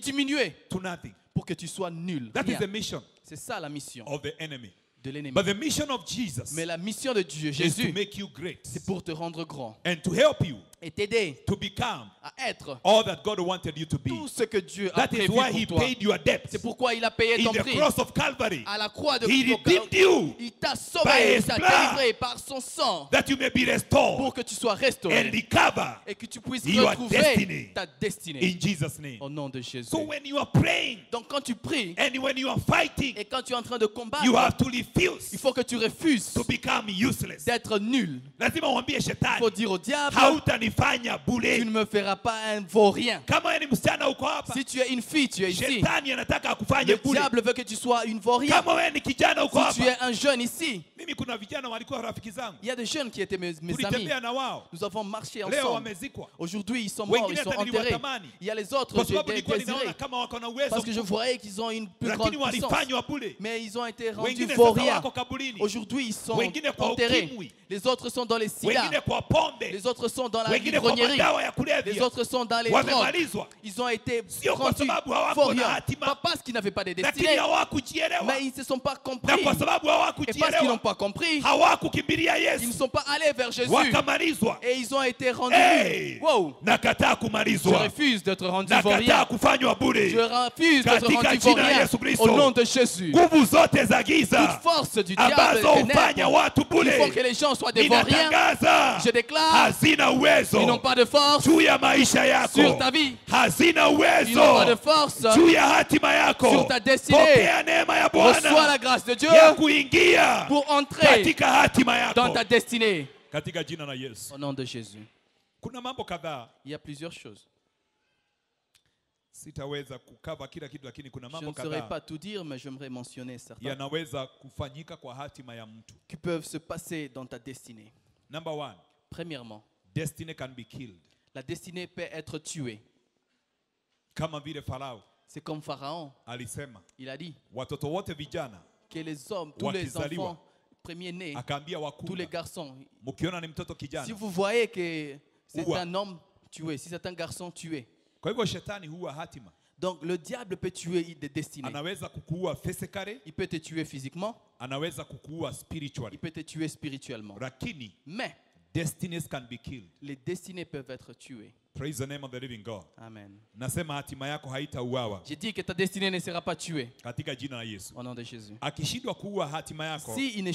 diminuer to nothing. pour que tu sois nul. That is Rien. the mission C'est ça la mission of the enemy. de l'ennemi. But the mission of Jesus Mais la mission de Dieu, is to Jésus, make you great c'est pour te rendre grand and to help you et t'aider to become à être all that God wanted you to be. tout ce que Dieu a That is prévu why He pour toi. paid your debt C'est pourquoi il a payé in ton the prix cross of Calvary. à la croix de He Golgotha. redeemed you Il t'a by sauvé, his il t'a blood. délivré par son sang that you may be pour restored que tu sois and restauré recover et que tu puisses your retrouver destiny ta destinée in Jesus' name. au nom de Jésus. So when you are praying Donc quand tu pries and when you are fighting, et quand tu es en train de combattre, you have to il refuse faut que tu refuses to become useless. d'être nul. Lazima uambie Il shetani, faut dire au diable, hautanifanya tu ne bure. me feras pas un vaurien. Kama wewe ni msichana uko hapa, Si tu es une fille, tu es ici. shetani anataka akufanye Le bure. diable veut que tu sois une vaurien. Kama wewe ni kijana uko Si tu es hapa, un jeune ici, mimi kuna vijana walikuwa rafiki zangu, il y a des jeunes qui étaient mes amis. tulitembea na wao, Nous avons marché leo ensemble. wamezikwa. Aujourd'hui, ils sont morts, ils Wengine sont hata enterrés. niliwatamani Il y a les autres kwa que sababu j'ai nilikuwa ninaona désirés kama wako na uwezo parce que je mkubwa, voyais qu'ils ont une plus grande lakini puissance. walifanywa bure. Mais ils ont été rendus Wengine sasa vauriens. wako kaburini, Aujourd'hui, ils sont wengine kwa enterrés. ukimwi, Les autres sont dans les sida. wengine kwa pombe, Les autres sont dans la wengine kwa ivrognerie. madawa ya Les kulevya, autres sont dans les drogues. wamemalizwa, Ils ont été sio kwa rendus sababu hawako na vauriens. hatima, Pas parce qu'ils n'avaient pas de lakini destinée, hawakujielewa, mais ils ne se sont pas na compris. kwa sababu Et parce qu'ils n'ont hawakujielewa, pas compris, hawakukimbilia ils ne Yesu, sont pas allés vers Jésus. wakamalizwa. Et ils ont été rendus. Hey! Wow! Nakataa Je kumalizwa, refuse d'être rendu nakataa vaurien. kufanywa Je bure. refuse d'être Katika rendu jina la vaurien. Yesu Kristo. Au nom de Jésus. Nguvu zote za Toute giza force du diable ambazo des hufanya ténèbres watu qui font que bure, les gens soient des vauriens, ninatangaza je déclare, hazina ils n'ont uwezo pas de force juu ya maisha sur yako, ta vie. hazina Ils n'ont pas de uwezo force juu ya hatima yako. sur ta destinée. Pokea neema ya Reçois la Bwana grâce de Dieu ya kuingia pour entrer katika hatima dans yako ta destinée. katika jina la Yesu. Au nom de Jésus. Kuna mambo kadhaa Il y a plusieurs choses. Sitaweza kukava kila kitu, lakini kuna Je mambo ne saurais kadhaa pas tout dire, mais j'aimerais mentionner certains yanaweza kufanyika kwa hatima ya mtu. qui peuvent se passer dans ta destinée. Number one, Premièrement, destiny can be killed. la destinée peut être tuée. Kama vile Farao C'est comme Pharaon, alisema il a dit watoto wote vijana, que les hommes, tous les wakizaliwa, enfants premiers-nés, akaambia tous les wakubwa, garçons, mkiona ni mtoto si kijana. vous voyez que c'est Oua. un homme tué, si c'est un garçon tué, Kwa hivyo shetani huwa hatima. donc le diable peut tuer des destinées. Anaweza kukuua physically, Il peut te tuer physiquement, anaweza kukuua il spiritually. peut te tuer spirituellement. Lakini Mais destinies can be killed. les destinées peuvent être tuées. Praise the name of the living God. Amen. Nasema hatima yako haitauawa J'ai dit que ta destinée ne sera pas tuée katika jina la Yesu. au nom de Jésus. Akishindwa kuua hatima yako, Si il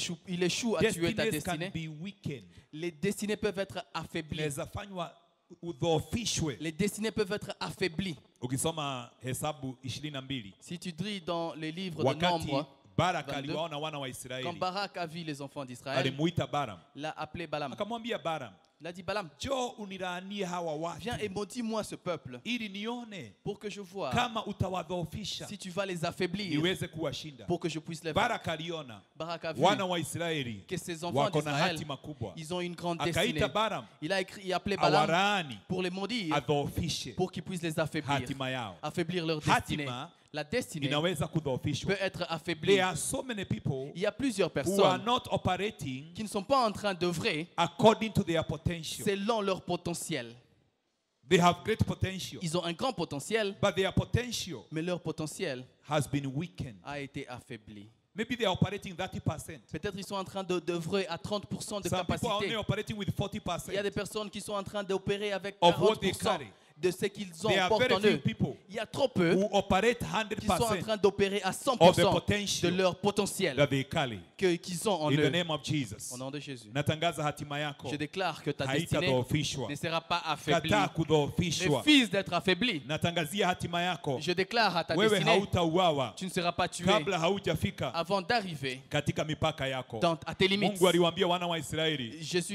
échoue à tuer ta destinies can destinée, be weakened. les destinées peuvent être affaiblies. Inaweza fanywa udhoofishwe. Les destinées peuvent être affaiblies. Ukisoma Hesabu 22, Si tu dis dans les livres de wakati Nombre, Baraka 22, aliwaona wana wa quand Israeli, Barak a vu les enfants d'Israël, alimuita Balaam, il a appelé Balaam. akamwambia Balaam, Il a dit Balaam, njoo unilaanie hawa watu viens et maudis-moi ce peuple ili nione pour que je vois kama utawadhoofisha si tu vas les affaiblir niweze kuwashinda. pour que je puisse les vaincre. Baraka aliona Barak a vu wana wa Israeli que ces enfants wako na d'Israël, hatima kubwa, ils ont une grande destinée. akaita Balaam Il a appelé Balaam awalaani pour les maudire, adhoofishe pour qu'ils puissent les affaiblir, hatima yao. affaiblir leur destinée. Hatima La destinée inaweza kudhoofishwa. peut être affaiblie. There are so many people Il y a plusieurs who are personnes not operating qui ne sont pas en train d'œuvrer according to their potential. selon leur potentiel. They have great potential, Ils ont un grand potentiel, but their potential mais leur potentiel has been weakened. a été affaibli. Maybe they are operating 30%. Peut-être ils sont en train d'œuvrer à 30% de Some people are only capacité. operating with Il y a des 40%. personnes qui sont en train d'opérer avec Of what they 40% carry. de ce qu'ils ont There are portent very en few eux. people Il y a trop peu who operate qui sont en 100% train d'opérer à of the 100% de potential leur potentiel that they carry. qu'ils ont en In the eux. name of Jesus. Au nom de Jésus. Natangaza hatima yako Je déclare que ta destinée haitadhoofishwa. ne sera pas affaiblie. Kataa kudhoofishwa. Refuse d'être affaibli. Natangazia hatima yako. Je déclare à ta Wewe destinée, hautauawa tu ne seras pas tué kabla haujafika avant d'arriver katika mipaka yako. à tes limites. Mungu aliwaambia wana wa Israeli,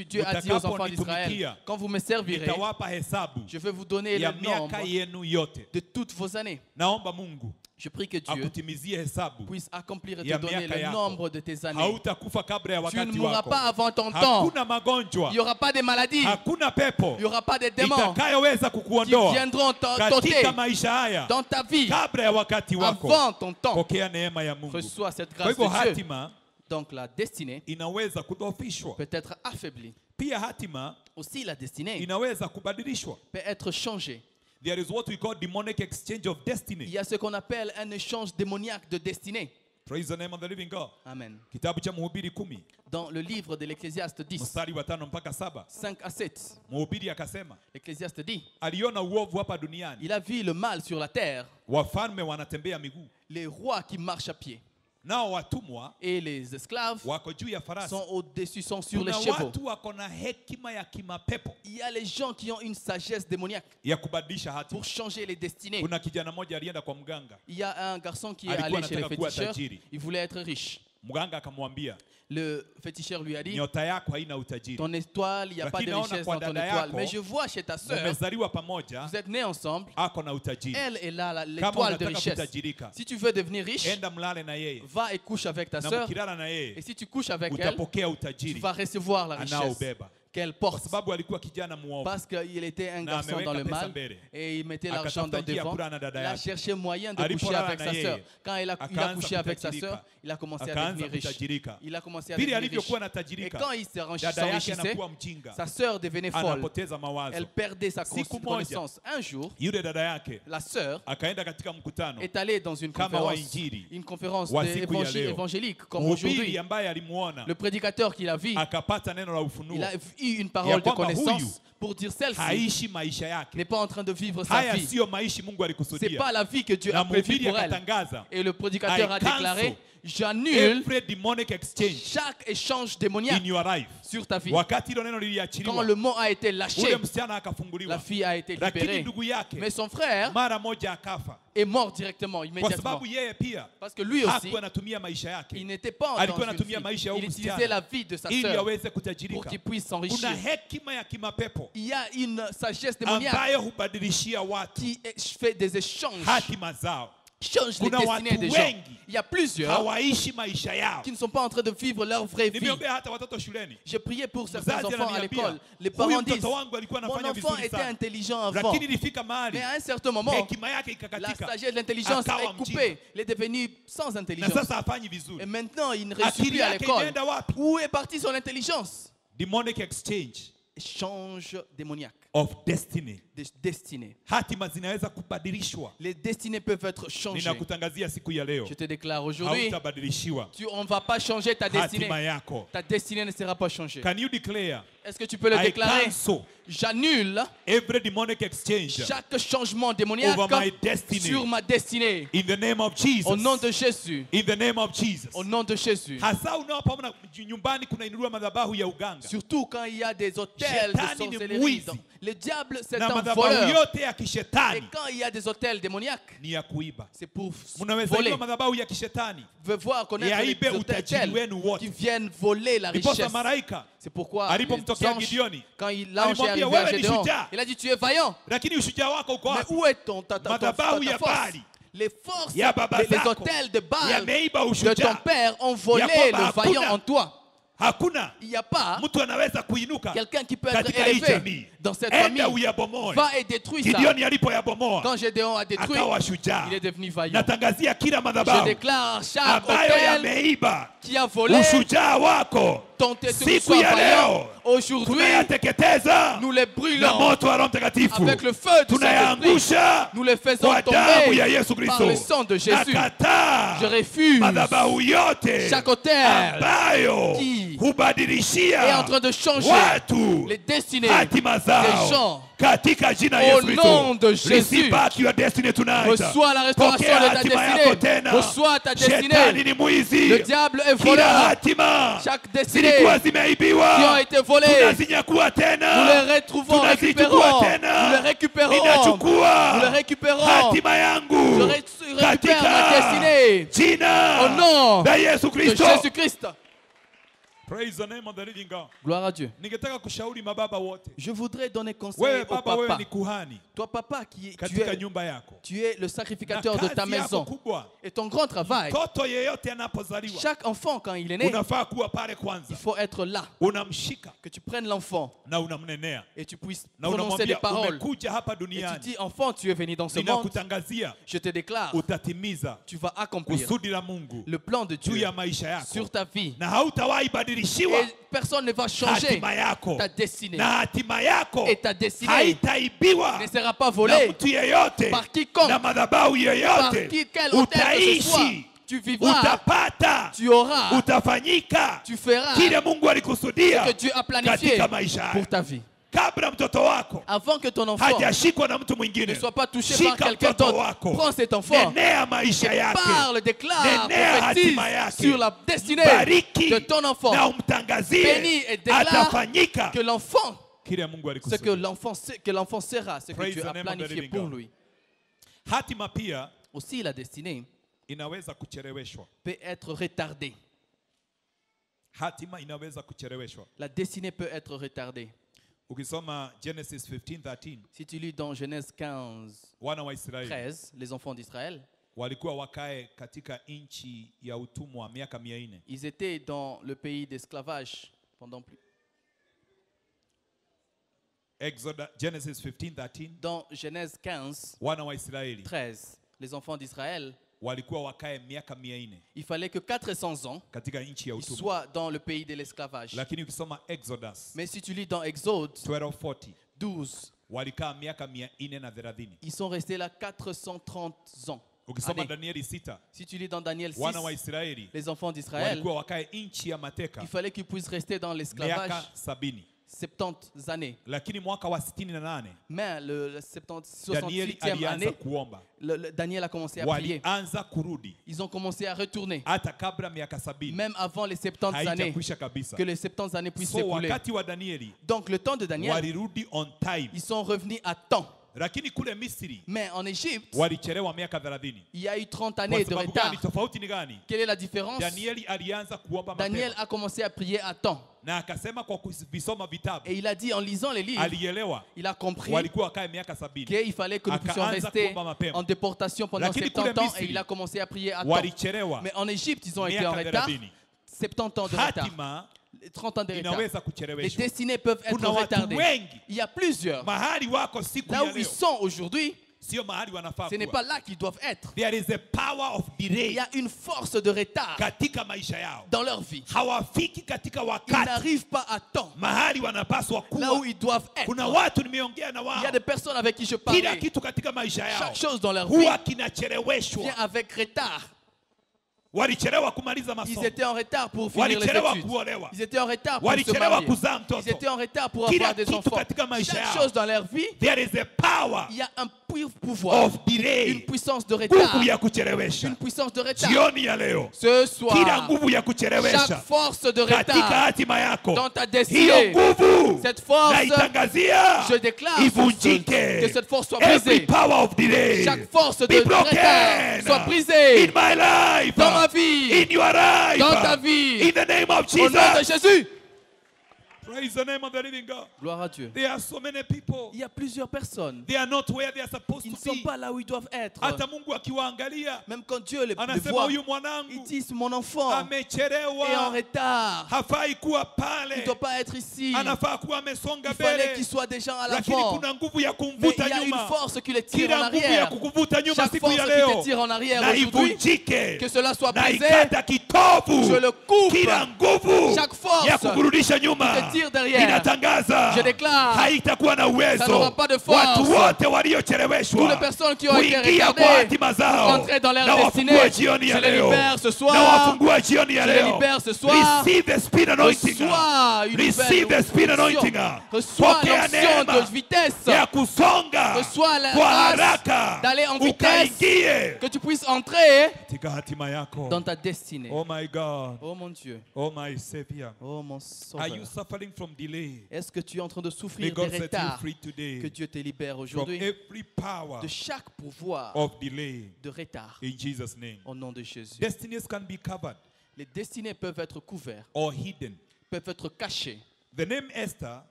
Dieu a dit aux enfants d'Israël, Mutakaponitumikia, quand vous me servirez, nitawapa hesabu je vais vous donner ya le nombre miaka yenu yote. de toutes vos années. Naomba Mungu Je prie que Dieu akutimizie hesabu. puisse accomplir et te ya donner miaka le yako. nombre de tes années. Hautakufa kabla ya Tu ne wakati mourras wako. pas avant ton temps. Hakuna magonjwa, Il n'y aura pas de maladies. hakuna pepo Il n'y aura pas de démons itakayoweza qui kukuondoa viendront t'ôter katika maisha haya dans ta vie kabla ya wakati wako. avant ton temps. Pokea neema ya Mungu. Reçois cette Kwa grâce hivyo de Dieu. hatima Donc la destinée inaweza kudhoofishwa, peut être affaiblie. pia hatima Aussi la destinée inaweza kubadilishwa. peut être changée. There is what we call demonic exchange of Il destiny. y a ce qu'on appelle un échange démoniaque de destinée. Praise the name of the living God. Amen. Kitabu cha Mhubiri 10 Dans le livre de l'Ecclésiaste 10, mstari wa 5 mpaka 7, 5 à 7, Mhubiri akasema l'Ecclésiaste dit, aliona uovu hapa duniani, il a vu le mal sur la terre, wafalme wanatembea miguu, les rois qui marchent à pied nao watumwa et les esclaves wako juu ya farasi. sont au-dessus, sont sur les Kuna chevaux. watu wako na hekima ya kimapepo Il y a les gens qui ont une sagesse démoniaque ya kubadilisha hatima. pour changer les destinées. Kuna kijana mmoja alienda kwa mganga, Il y a un garçon qui est Alikuwa allé chez le anataka kuwa féticheur, tajiri. il voulait être riche. mganga akamwambia, Le féticheur lui a dit, nyota yako haina utajiri, ton étoile, il n'y a pas de Lakini naona richesse kwa dans ton dada étoile. yako, Mais je vois chez ta sœur, mmezaliwa pamoja, vous êtes nés ensemble, ako na utajiri. elle est là, Kama l'étoile de unataka richesse. kutajirika, Si tu veux devenir riche, enda mlale na yeye, va et couche avec ta na sœur. mkilala na Et yeye si tu couches avec elle, utapokea tu utajiri vas recevoir la richesse anaobeba, qu'elle kwa porte. sababu alikuwa kijana muovu. Parce qu'il était un Na garçon dans le ameweka pesa mal mbele. et il mettait l'argent Akatafuta dans njia ya devant. kula na dada Il a yake. cherché moyen de coucher Alipolala avec na sa yeye, sœur. Quand il a akaanza couché avec sa kutajirika. sœur, il a commencé à Akaanza devenir riche. kutajirika. Il a commencé à Vile devenir riche. alivyokuwa Et anatajirika, quand il dada yake s'enrichissait, anakuwa mjinga, sa sœur devenait folle. anapoteza mawazo. Elle perdait sa Siku moja, connaissance. Un jour, Yule dada yake la sœur akaenda katika mkutano est allée dans une kama wa conférence, injili une conférence wa siku ya leo. évangélique, comme Mhubiri aujourd'hui. ambaye alimuona Le prédicateur qu'il a vu, akapata neno la ufunuo, il a eu une parole de kwamba huyu connaissance pour dire celle-ci haishi maisha yake. n'est pas en train de vivre sa Haya vie. siyo maishi Mungu C'est alikusudia. pas la vie que Dieu Na a prévue mhubiri pour elle. akatangaza, Et le prédicateur a I cancel déclaré, j'annule every demonic exchange chaque échange démoniaque in your life. sur ta vie. Wakati hilo neno Quand liliachiliwa, le mot a été lâché, ule msichana la akafunguliwa, fille a été lakini libérée. ndugu yake Mais son frère mara moja akafa, est mort directement, kwa immédiatement. sababu yeye pia Parce que lui aussi, hakuwa anatumia maisha il yake n'était pas en alikuwa tant anatumia maisha ya il huyu utilisait la msichana vie de sa ili sœur aweze pour kutajirika. qu'il puisse Kuna s'enrichir. hekima ya kimapepo Il y a une sagesse démoniaque ambayo hubadilishia watu qui fait des échanges, hatima zao. change les Kuna destinées watu des gens. wengi Il y a plusieurs hawaishi maisha yao. qui ne sont pas en train de vivre leur vraie vie. Nimeombea hata watoto shuleni. J'ai prié pour certains Mzazi enfants à ananiambia, l'école. Les huyu parents disent, mtoto wangu alikuwa mon anafanya enfant vizuri était sana, intelligent avant, lakini ilifika mahali mais à un certain moment, hekima yake la ikakatika sagesse de l'intelligence akawa est coupée. Il est devenu sans na intelligence. sasa hafanyi vizuri. Et maintenant, il ne réussit Akili plus à yake l'école. imeenda wapi? Où est partie son intelligence? Demonic exchange Échange démoniaque, of destiny. des destinées. Hatima zinaweza kubadilishwa. Les destinées peuvent être changées. Ninakutangazia siku ya leo, Je te déclare aujourd'hui, hautabadilishiwa on ne va pas changer ta destinée. hatima yako. Ta destinée ne sera pas changée. Can you declare, Est-ce que tu peux le I déclarer? cancel J'annule every demonic exchange chaque changement démoniaque over my destiny sur ma destinée. in the name of Jesus. Au nom de Jésus. In the name of Jesus. Au nom de Jésus. Hasa unapoona nyumbani kunainuliwa madhabahu ya uganga Surtout quand il y a des hôtels de Shetani ni sorcellerie. mwizi. Le diable, c'est na un madhabahu voleur. yote ya Et kishetani quand il y a des hôtels démoniaques, ni ya kuiba. c'est pour Mnaweza voler. iba madhabahu ya kishetani Veut voir connaître les yaibe utajiri hôtels wenu wote. qui viennent voler la Ndiposa richesse. malaika C'est pourquoi les alipomtokea anges, Gideoni, quand l'ange est alimwambia, arrivé à wewe ni Gédéon, shujaa, il a dit tu es vaillant. lakini ushujaa wako uko Mais wapi? où est ta Madhabahu ya force? Baali Les forces, ya baba les zako hôtels de Baal yameiba de ton ushujaa. père ont volé Ya kwamba le vaillant hakuna- en toi. Hakuna Il n'y a pas mtu anaweza kuinuka quelqu'un qui peut être katika hii élevé jamii. dans cette Enda famille. uyabomoe. Va et détruis ça. Gideoni alipoyabomoa Quand Gédéon a détruit, akawa shujaa. il est devenu vaillant. Natangazia kila Je madhabahu déclare chaque ambayo hôtel yameiba qui a volé ushujaa wako ton tétu siku soit ya vaillant. leo Aujourd'hui, tunayateketeza nous les na brûlons moto wa Roho Mtakatifu, avec le feu du Saint-Esprit. tunayaangusha Nous les faisons kwa damu ya tomber Yesu par le Kristo. sang de Jésus. Nakataa Je refuse madhabahu yote chaque hôtel ambayo qui est hubadilishia en train de changer watu les destinées hatima des zao gens. katika jina Au la Yesu nom de Kristo. Jésus. Receive back your destiny tonight. Reçois la restauration Pokea de ta hatima yako destinée. tena. Reçois ta Shetani destinée. ni mwizi. Le diable est Kila voleur. hatima Chaque destinée zilikuwa zimeibiwa qui ont été volées, tunazinyakua tena, nous les retrouvons, tunazichukua récupérons. tena. Nous les récupérons. Ninachukua Nous les récupérons. hatima yangu Je récupère ma katika destinée. jina Au nom la Yesu de Kristo. Jésus-Christ. Praise the name of the living God. Gloire à Dieu. Ningetaka kushauri mababa wote. Je voudrais donner conseil Wewe au baba, wewe papa. ni kuhani Toi, papa, tu katika nyumba yako. es le sacrificateur de ta kazi yako maison. kubwa, Et ton grand travail, mtoto yeyote anapozaliwa chaque enfant, quand il est né, unafaa kuwa pale il kwanza, faut être là. unamshika Que tu prennes l'enfant na unamnenea et tu puisses na prononcer des unamwambia paroles. umekuja hapa Et tu duniani, dis, enfant, tu es venu dans ce monde. ninakutangazia Je te déclare, utatimiza tu vas accomplir kusudi la Mungu le plan de juu Dieu ya maisha yako, sur ta vie. na hautawahi badilishiwa Et personne ne va changer hatima yako, ta destinée. na hatima yako Et ta destinée haitaibiwa ne sera pas na volée mtu yeyote par quiconque, na madhabahu par yeyote. quel hôtel que ce soit. Utaishi, Tu vivras, utapata, tu auras, utafanyika tu feras kile Mungu alikusudia ce que Dieu a planifié katika maisha pour yako. ta vie. Kabla mtoto wako Avant que ton enfant hajashikwa na mtu ne mwingine, soit pas touché par shika quelqu'un mtoto d'autre, wako, prends cet enfant, nenea maisha yake, parle, déclare, nenea prophétise hatima yake, sur la destinée bariki de ton enfant. na umtangazie, Bénis et déclare atafanyika que l'enfant, kile Mungu ce alikusudia. que l'enfant sera, ce que Praise Dieu the a name of the planifié living pour God. lui. Hatima pia Aussi, la destinée inaweza kucheleweshwa. peut être retardée. Hatima inaweza kucheleweshwa. La destinée peut être retardée. Ukisoma Genesis 15:13, Si tu lis dans Genèse 15, wana wa Israeli 13, les enfants d'Israël, walikuwa wakae katika nchi ya utumwa miaka 400. ils étaient dans le pays d'esclavage pendant plus. Genesis 15:13, Dans Genèse 15, wana wa Israeli 13, les enfants d'Israël, walikuwa wakae miaka 400 il fallait que 400 ans katika nchi ya ils utumwa. soient dans le pays de l'esclavage. Lakini ukisoma Exodus Mais si tu lis dans Exode 12:40, 12, walikaa miaka 430. ils sont restés là 430 ans. Ukisoma Allez. Danieli 6, Si tu lis dans Daniel 6, wana wa Israeli les enfants d'Israël, walikuwa wakae nchi ya mateka il fallait qu'ils puissent rester dans l'esclavage miaka 70. 70 années. lakini mwaka wa 68 Mais le 70, Danieli 68e alianza année, kuomba, Daniel a commencé à prier. walianza kurudi Ils ont commencé à retourner. hata kabla miaka 70 Même avant les 70 années. haijakwisha kabisa. Que les 70 années puissent So s'écouler. wakati wa Danieli Donc le temps de Daniel, walirudi on time, ils sont revenus à temps. lakini kule Misri Mais en Égypte, walichelewa miaka 30. il y a eu 30 Kwa années de sababu retard. gani? Tofauti ni gani? Quelle est la différence? Danieli alianza kuomba Daniel mapema a commencé à prier à temps. na akasema kwa kuvisoma vitabu Et il a dit en lisant les livres, alielewa il a compris walikuwa wakae miaka 70. qu'il fallait que nous puissions Akaanza rester kuomba mapema. en déportation pendant Lakini 70 kule ans Misri, et il a commencé à prier à temps. Walichelewa Mais en Égypte, ils ont été en miaka retard. 30. 70 ans de retard. Hatima 30 ans de retard. inaweza Les kucheleweshwa. destinées peuvent être Kuna watu retardées. wengi Il y a plusieurs. mahali wako siku Là ya où ils leo sont aujourd'hui, sio mahali wanafaa ce n'est kuwa. pas là qu'ils doivent être. There is a power of Il delay y a une force de retard katika maisha yao, dans leur vie. hawafiki katika Ils wakati n'arrivent pas à temps mahali wanapaswa là où kuwa. ils doivent être. Kuna watu nimeongea na Il wao, y a des personnes avec qui je kila parle. kitu katika maisha yao Chaque chose dans leur vie huwa vient kinacheleweshwa. avec retard. Walichelewa kumaliza Ils masomo, étaient en retard pour finir les walichelewa études. kuolewa, Ils étaient en retard pour se walichelewa marier. kuzaa Ils mtoto. étaient en retard pour Kila avoir des kitu enfants. katika maisha Chaque yao. chose dans leur vie, There is a power il y a un pouvoir, of delay, une puissance de retard, nguvu ya kuchelewesha. une puissance de retard. Jioni ya leo, Ce kila soir, nguvu ya chaque kuchelewesha force de katika retard hatima yako, dans ta hiyo destinée, nguvu cette force, naitangazia je déclare ivunjike. que cette force soit Every brisée. power of delay Chaque force de be broken retard soit brisée in my life, dans ma vie, in your life, dans ta vie, in the name of au nom de Jesus. Jésus. Praise the name of the living God. Gloire à Dieu. There are so many people, Il y a plusieurs personnes. they are not where they are supposed Ils ne to sont be. pas là où ils doivent être. Hata Mungu akiwaangalia Même quand Dieu les anasema voit, huyu il mwanangu dit c'est mon enfant est en amechelewa, retard. hafai kuwa Il pale, ne doit pas être ici. anafaa kuwa amesonga Il fallait mbele, qu'il soit déjà à lakini l'avant. kuna nguvu ya Mais kumvuta il y a une nyuma. force qui les tire en Kila nguvu ya arrière. kukuvuta nyuma Chaque siku force ya qui te leo tire en arrière na aujourd'hui, ivunjike, que cela soit na brisé. ikata kitovu. Je le coupe. Kila nguvu Chaque force ya kukurudisha nyuma qui te tire derrière. inatangaza Je déclare, haitakuwa na ça uwezo. n'aura pas de force. Watu wote Toutes waliocheleweshwa les personnes qui ont été kuingia retardées kwa hatima pour zao rentrer dans leur na destinée, wafungua jioni ya je les leo, libère ce na soir. wafungua jioni ya Je les leo. libère ce soir. Receive the speed anointing. Reçois une Receive the speed nouvelle anointing. onction. Reçois Pokea l'onction neema de vitesse. ya kusonga Reçois la kwa grâce haraka d'aller en vitesse. ukaingie Que tu puisses entrer katika hatima yako. dans ta destinée. Oh my God, Oh mon Dieu. oh my Savior, Oh mon are you sauveur. suffering from delay? Est-ce que tu es en train de May souffrir God des set you retards? free today Que Dieu te libère from aujourd'hui every power de chaque pouvoir of delay de retard. in Jesus' name. Au nom de Jésus. Destinies can be covered Les destinées peuvent être couvertes, or hidden. peuvent être cachées. The name Esther,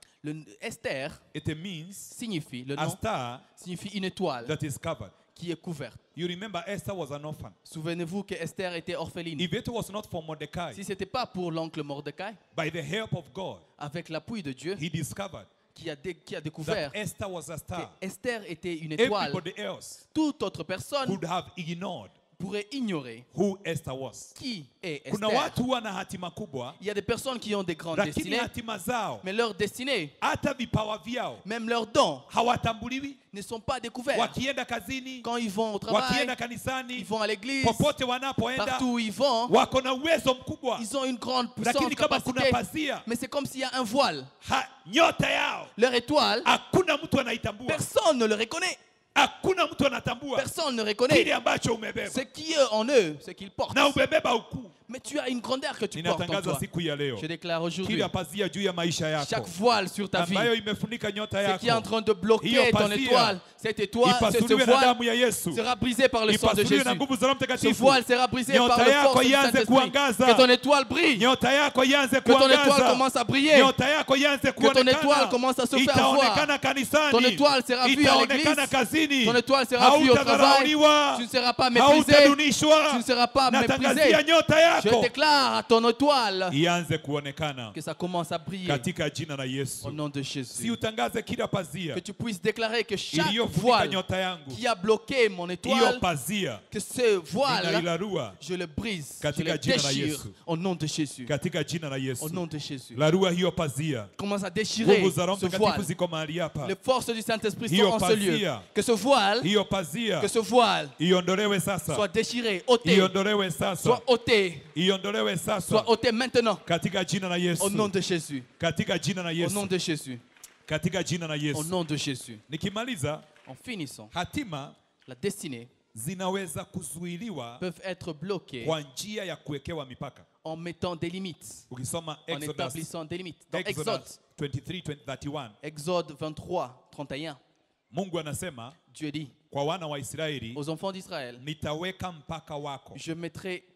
Esther it means signifie, le a nom star signifie une étoile that is covered. qui est couverte. You remember Esther was an orphan. Souvenez-vous que Esther était orpheline. If it was not for Mordecai, Si ce n'était pas pour l'oncle Mordecai, by the help of God, avec l'appui de Dieu, he discovered qui a découvert that Esther was a que star. Esther était une étoile, Everybody else toute autre personne could have ignored pourrait ignorer who Esther was. qui est Kuna Esther. watu wana hatima kubwa, Il y a des personnes qui ont des grandes lakini destinées, hatima zao mais leurs destinées, hata vipawa vyao même leurs dons, hawatambuliwi. ne sont pas découverts. Wakienda kazini, Quand ils vont au travail, wakienda kanisani, ils vont à l'église, popote wanapoenda, partout où ils vont, wako na uwezo mkubwa, ils ont une grande puissance, lakini kama kuna capacité. pazia, Mais c'est comme s'il y a un voile. nyota yao Leur étoile, hakuna mtu anaitambua, personne ne le reconnaît. hakuna mtu anatambua Personne ne kile reconnaît ambacho umebeba ce qui est en eux, ce qu'ils portent. na umebeba ukuu. Mais tu as une grandeur que tu portes en Ninatangaza toi. siku ya leo, Je déclare aujourd'hui, kila pazia juu ya maisha chaque yako voile sur ta vie, ambayo imefunika nyota ce qui est en yako train de bloquer Hiyo ton pazia, étoile, cette étoile, ce ipasuliwe na voile damu ya Yesu, sera brisé par le sang de ipasuliwe Jésus. na nguvu za Roho Ce Mtakatifu. voile sera brisé Nyota par le yako force du ianze Saint-Esprit. kuangaza. Que ton étoile brille. Nyota yako ianze Que ton étoile kuangaza, commence à briller. nyota yako ianze Que ton étoile kuonekana, commence à se faire itaonekana voir. kanisani, Ton étoile sera vue à itaonekana l'église. kazini, Ton étoile sera vue au travail. hautadharauliwa, Tu ne seras pas méprisé. hautadunishwa. Tu ne seras pas méprisé. Natangazia nyota Je yako déclare à ton étoile ianze kuonekana que ça commence à briller katika jina la au Yesu. nom de Si Jésus. utangaze kila pazia Que tu puisses déclarer que chaque iliyofunika voile nyota yangu, qui a bloqué mon hiyo étoile, pazia que ce voile, ninailarua je le brise, je Katika le jina la déchire Yesu. au nom de Jésus. katika jina la Au Yesu. nom de Jésus. Larua hiyo pazia, Commence à déchirer nguvu za Roho ce Mtakatifu voile. ziko mahali hapa. Les forces du Saint-Esprit sont Hiyo en ce lieu. pazia. Que ce voile, Hiyo pazia que ce voile iondolewe sasa, soit déchiré, ôté, iondolewe sasa, soit ôté iondolewe soit sasa ôté maintenant. katika jina la Au nom Yesu, de Jésus. katika jina la Au nom Yesu, de Jésus. katika jina la Au Yesu. nom de Jésus. Nikimaliza, En finissant, hatima la destinée zinaweza kuzuiliwa peuvent être bloquées kwa njia ya kuwekewa mipaka. en mettant des limites, Ukisoma en Exodus, établissant des limites. Dans Exode, Exodus 23:31, Exode 23, 31, Mungu anasema Dieu dit kwa wana wa Israeli, aux enfants d'Israël, nitaweka mpaka wako.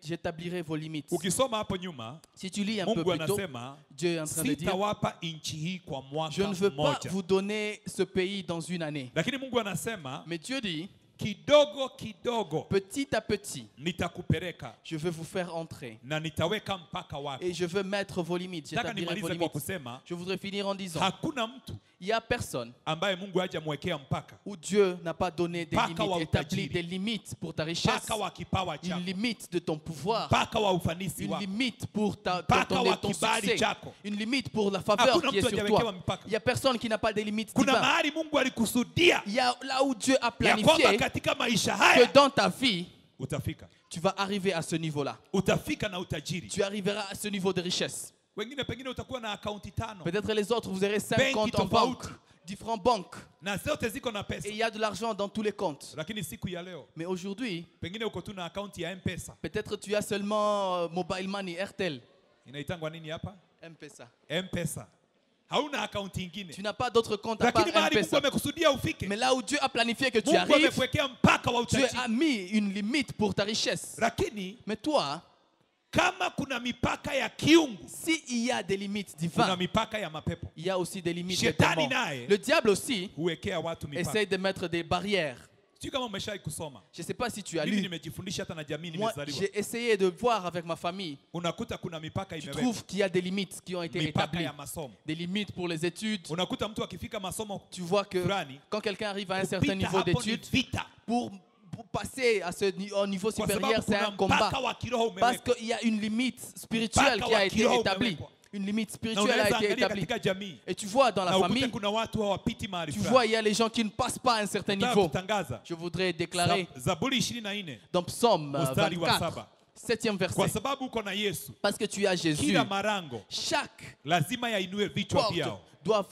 j'établirai vos limites. Ukisoma hapo nyuma, Si tu lis un peu Mungu plus tôt, anasema Dieu est en train de dire, sitawapa nchi hii kwa je ne mwaka veux pas mmoja. vous donner ce pays dans une année. Lakini Mungu anasema Mais Dieu dit, kidogo kidogo petit à petit, nitakupeleka je veux vous faire entrer. na nitaweka mpaka wako. Et je veux mettre vos limites. Nataka J'établirai vos nimalize kwa limites. kusema Je voudrais finir en disant, hakuna mtu il n'y a personne ambaye Mungu hajamwekea mpaka, où Dieu n'a pas donné des Mpaka wa limites, établi utajiri. des limites pour ta richesse, mpaka wa kipawa une chako, limite de ton pouvoir, mpaka wa ufanisi une wako. limite pour Mpaka wa ton kibali succès, chako. une limite pour la faveur Hakuna qui est mtu sur hajawekewa toi. mipaka. Il n'y a personne qui n'a pas de limites Kuna divines. mahali Mungu alikusudia Il y a là où Dieu a ya kwamba planifié katika maisha que haya dans ta vie, utafika, tu vas arriver à ce niveau-là. utafika na utajiri. Tu arriveras à ce niveau de richesse. Wengine pengine utakuwa na akaunti 5 Peut-être les autres, vous aurez 5 Benki comptes en tofauti. banque, différentes banques. na zote ziko na Et pesa, il y a de l'argent dans tous les comptes. lakini siku ya leo Mais aujourd'hui, pengine uko tu na akaunti ya M-Pesa. peut-être tu as seulement Mobile Money, Airtel, Inaitangwa nini hapa? M-Pesa. M-Pesa. Hauna akaunti ingine, Tu n'as pas d'autre compte à part lakini mahali Mungu M-Pesa. amekusudia ufike, Mais là où Dieu a planifié que tu Mungu arrives, amekuwekea mpaka wa Dieu utajiri. a mis une limite pour ta richesse. Lakini Mais toi, kama kuna mipaka ya kiungu, s'il y a des limites kuna divines, mipaka ya mapepo. il y a aussi des limites des Shetani démons. naye Le diable aussi huwekea watu mipaka. essaye de mettre des barrières. Sijui kama umeshawahi kusoma. Je ne sais pas si tu as Mimi lu. nimejifundisha hata na jamii Moi, nimezaliwa. j'ai essayé de voir avec ma famille. Unakuta kuna mipaka Tu imewekwa. trouves qu'il y a des limites qui ont été Mipaka établies. ya masomo. Des limites pour les études. Unakuta mtu akifika masomo Tu vois que fulani, quand quelqu'un arrive à un certain kupita niveau hapo ni d'études, vita. pour passer à au niveau Kwa supérieur, sababu c'est kuna un combat. mpaka wa kiroho Parce umewekwa. qu'il y a une limite spirituelle Mpaka qui a wa été kiroho établie. umewekwa. Une limite Na spirituelle a unaweza été angalia établie. katika jamii Et tu vois dans la na ukute famille, kuna watu hawapiti mahali tu fulani. vois, il y a les gens qui ne passent pas à un certain Nataka niveau. kutangaza Je voudrais déclarer Zaburi 24 dans Psaume mstari wa 24, 7, 7e kwa verset. sababu uko na Yesu, Parce que tu as Jésus, kila marango chaque lazima yainue vichwa porte vyao, doit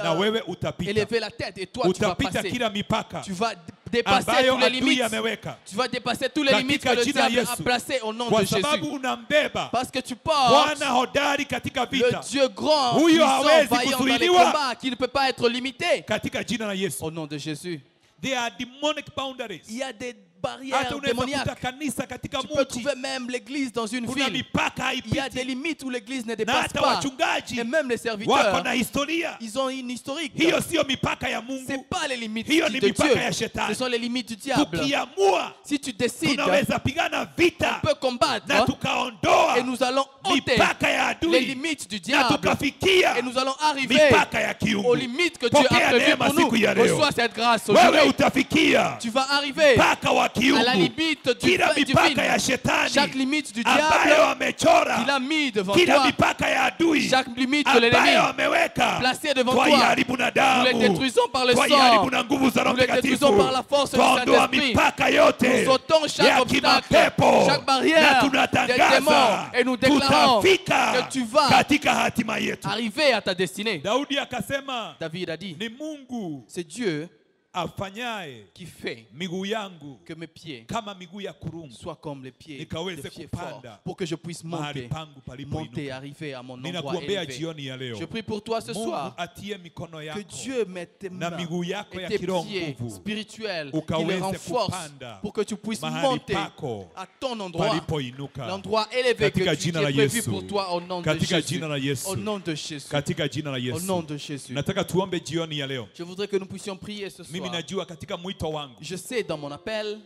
na wewe utapita. élever la tête et toi tu vas Utapita passer. kila mipaka Tu vas dépasser ambayo tous les adui limites. ameweka, Tu vas dépasser tous les limites que katika le jina la diable a Yesu, placées au nom de kwa sababu Jésus. unambeba Parce que tu portes Bwana hodari katika le vita, Dieu grand, Huyo puissant, hawezi vaillant dans les kuzuiliwa. combats, qui ne peut pas être limité. katika jina la Yesu. Au nom de Jésus. There are demonic boundaries. Il y a des Hata barrières unaweza kuta démoniaques. kanisa katika Tu peux mji trouver même l'église dans une kuna ville. mipaka Il y a des haipiti, limites où l'église ne na dépasse hata pas. wachungaji Et même les wako serviteurs, na historia. ils ont une historique. Hiyo sio mipaka ya Ce Mungu, n'est pas les limites hiyo de ni Dieu. mipaka ya Ce shetani. sont les limites du diable. Tukiamua Si tu décides, tunaweza pigana on vita peut combattre na tukaondoa et nous allons ôter mipaka ya les adui limites du na diable tukafikia et nous allons arriver mipaka ya aux kiungu. limites que Dieu Pokea a prévues neema pour nous. siku ya leo. Reçois cette grâce Wewe aujourd'hui. utafikia Tu vas arriver mpaka wa à la kiungu, limite du kila mipaka divine. ya shetani Chaque limite du ambayo diable amechora, qu'il a mis devant kila toi, mipaka ya adui chaque limite que l'ennemi ambayo ameweka, placée devant toi, twaiharibu na nous les damu, détruisons par le twaiharibu sang. na nguvu za Roho Nous les Mtakatifu, détruisons par la force du twaondoa Saint-Esprit. mipaka yote Nous ôtons chaque ya obstacle, kimapepo chaque na barrière des tunatangaza démons et nous déclarons tutafika que tu vas katika hatima yetu. arriver à ta destinée. Daudi akasema, David a dit, ni Mungu c'est Dieu afanyaye qui fait miguu yangu que mes pieds kama miguu ya kurungu, soient comme les pieds, nikaweze les pieds forts, kupanda pour que je puisse mahali monter, pangu palipoinuka. arriver à mon endroit Ninakuombea élevé. jioni ya leo, Je prie pour toi ce Mungu soir atie mikono que yako Dieu mette tes na mains miguu yako et ya tes kiroho pieds nguvu spirituels, qui ukaweze les renforcent kupanda pour que tu puisses mahali monter pako à ton endroit, palipoinuka, l'endroit élevé que katika tu jina qui la est prévu Yesu, pour toi au nom de katika Jésus. jina la Yesu, Au nom de Jésus. katika jina la Au Yesu. nom de Jésus. Nataka tuombe jioni ya leo. Je voudrais que nous puissions prier ce Mimi soir. najua katika mwito wangu, Je sais dans mon appel,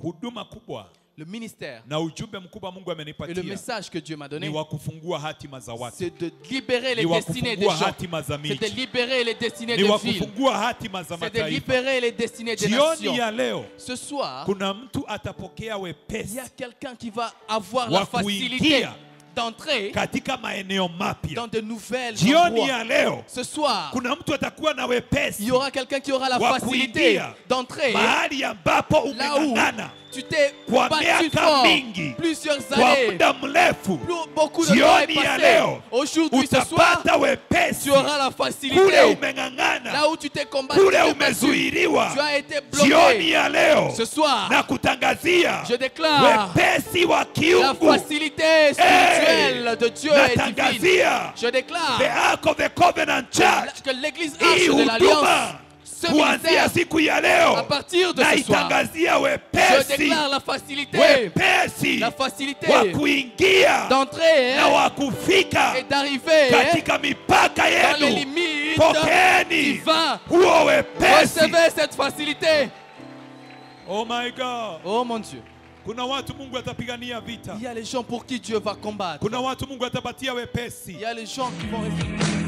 huduma kubwa le ministère na ujumbe mkubwa Mungu et le amenipatia message que Dieu m'a ni donné, wa kufungua hatima za watu, c'est de libérer les ni wa destinées des kufungua gens. hatima za C'est de miji, libérer les destinées ni des wa villes. kufungua hatima za C'est de mataifa. libérer les destinées des Jioni nations. ya leo Ce soir, kuna mtu atapokea il y wepesi a quelqu'un qui va avoir la wa facilité kuingia d'entrer katika maeneo mapya. dans de nouvelles Jioni endroits. ya leo Ce soir, kuna mtu atakuwa na il wepesi y aura quelqu'un qui aura la wa facilité kuingia d'entrer mahali ambapo là où umeng'ang'ana tu t'es kwa battu miaka fort mingi, plusieurs kwa années. muda mrefu. Beaucoup de temps est Jioni ya passé. leo Aujourd'hui, ce soir, utapata wepesi tu auras la kule facilité. umeng'ang'ana, Là où tu t'es combattu, kule tu t'es battu, umezuiliwa. tu as été Jioni bloqué. ya leo Ce soir, na kutangazia je déclare wepesi wa la kiungu. facilité spirituelle de Dieu est divine. Natangazia Je déclare the Ark of the Covenant Church, que l'église hii Arche de l'Alliance, huduma ce kuanzia ministère, siku ya leo à partir de ce soir, naitangazia je wepesi, déclare la facilité, wepesi la facilité wa kuingia d'entrer na wa kufika et d'arriver katika mipaka dans les yenu. limites Pokeeni divines. huo wepesi. Recevez cette facilité. Oh my God. Oh mon Dieu. Kuna watu Mungu atapigania vita. Il y a les gens pour qui Dieu va combattre. Kuna watu Mungu atapatia wepesi. Il y a les gens qui vont rester.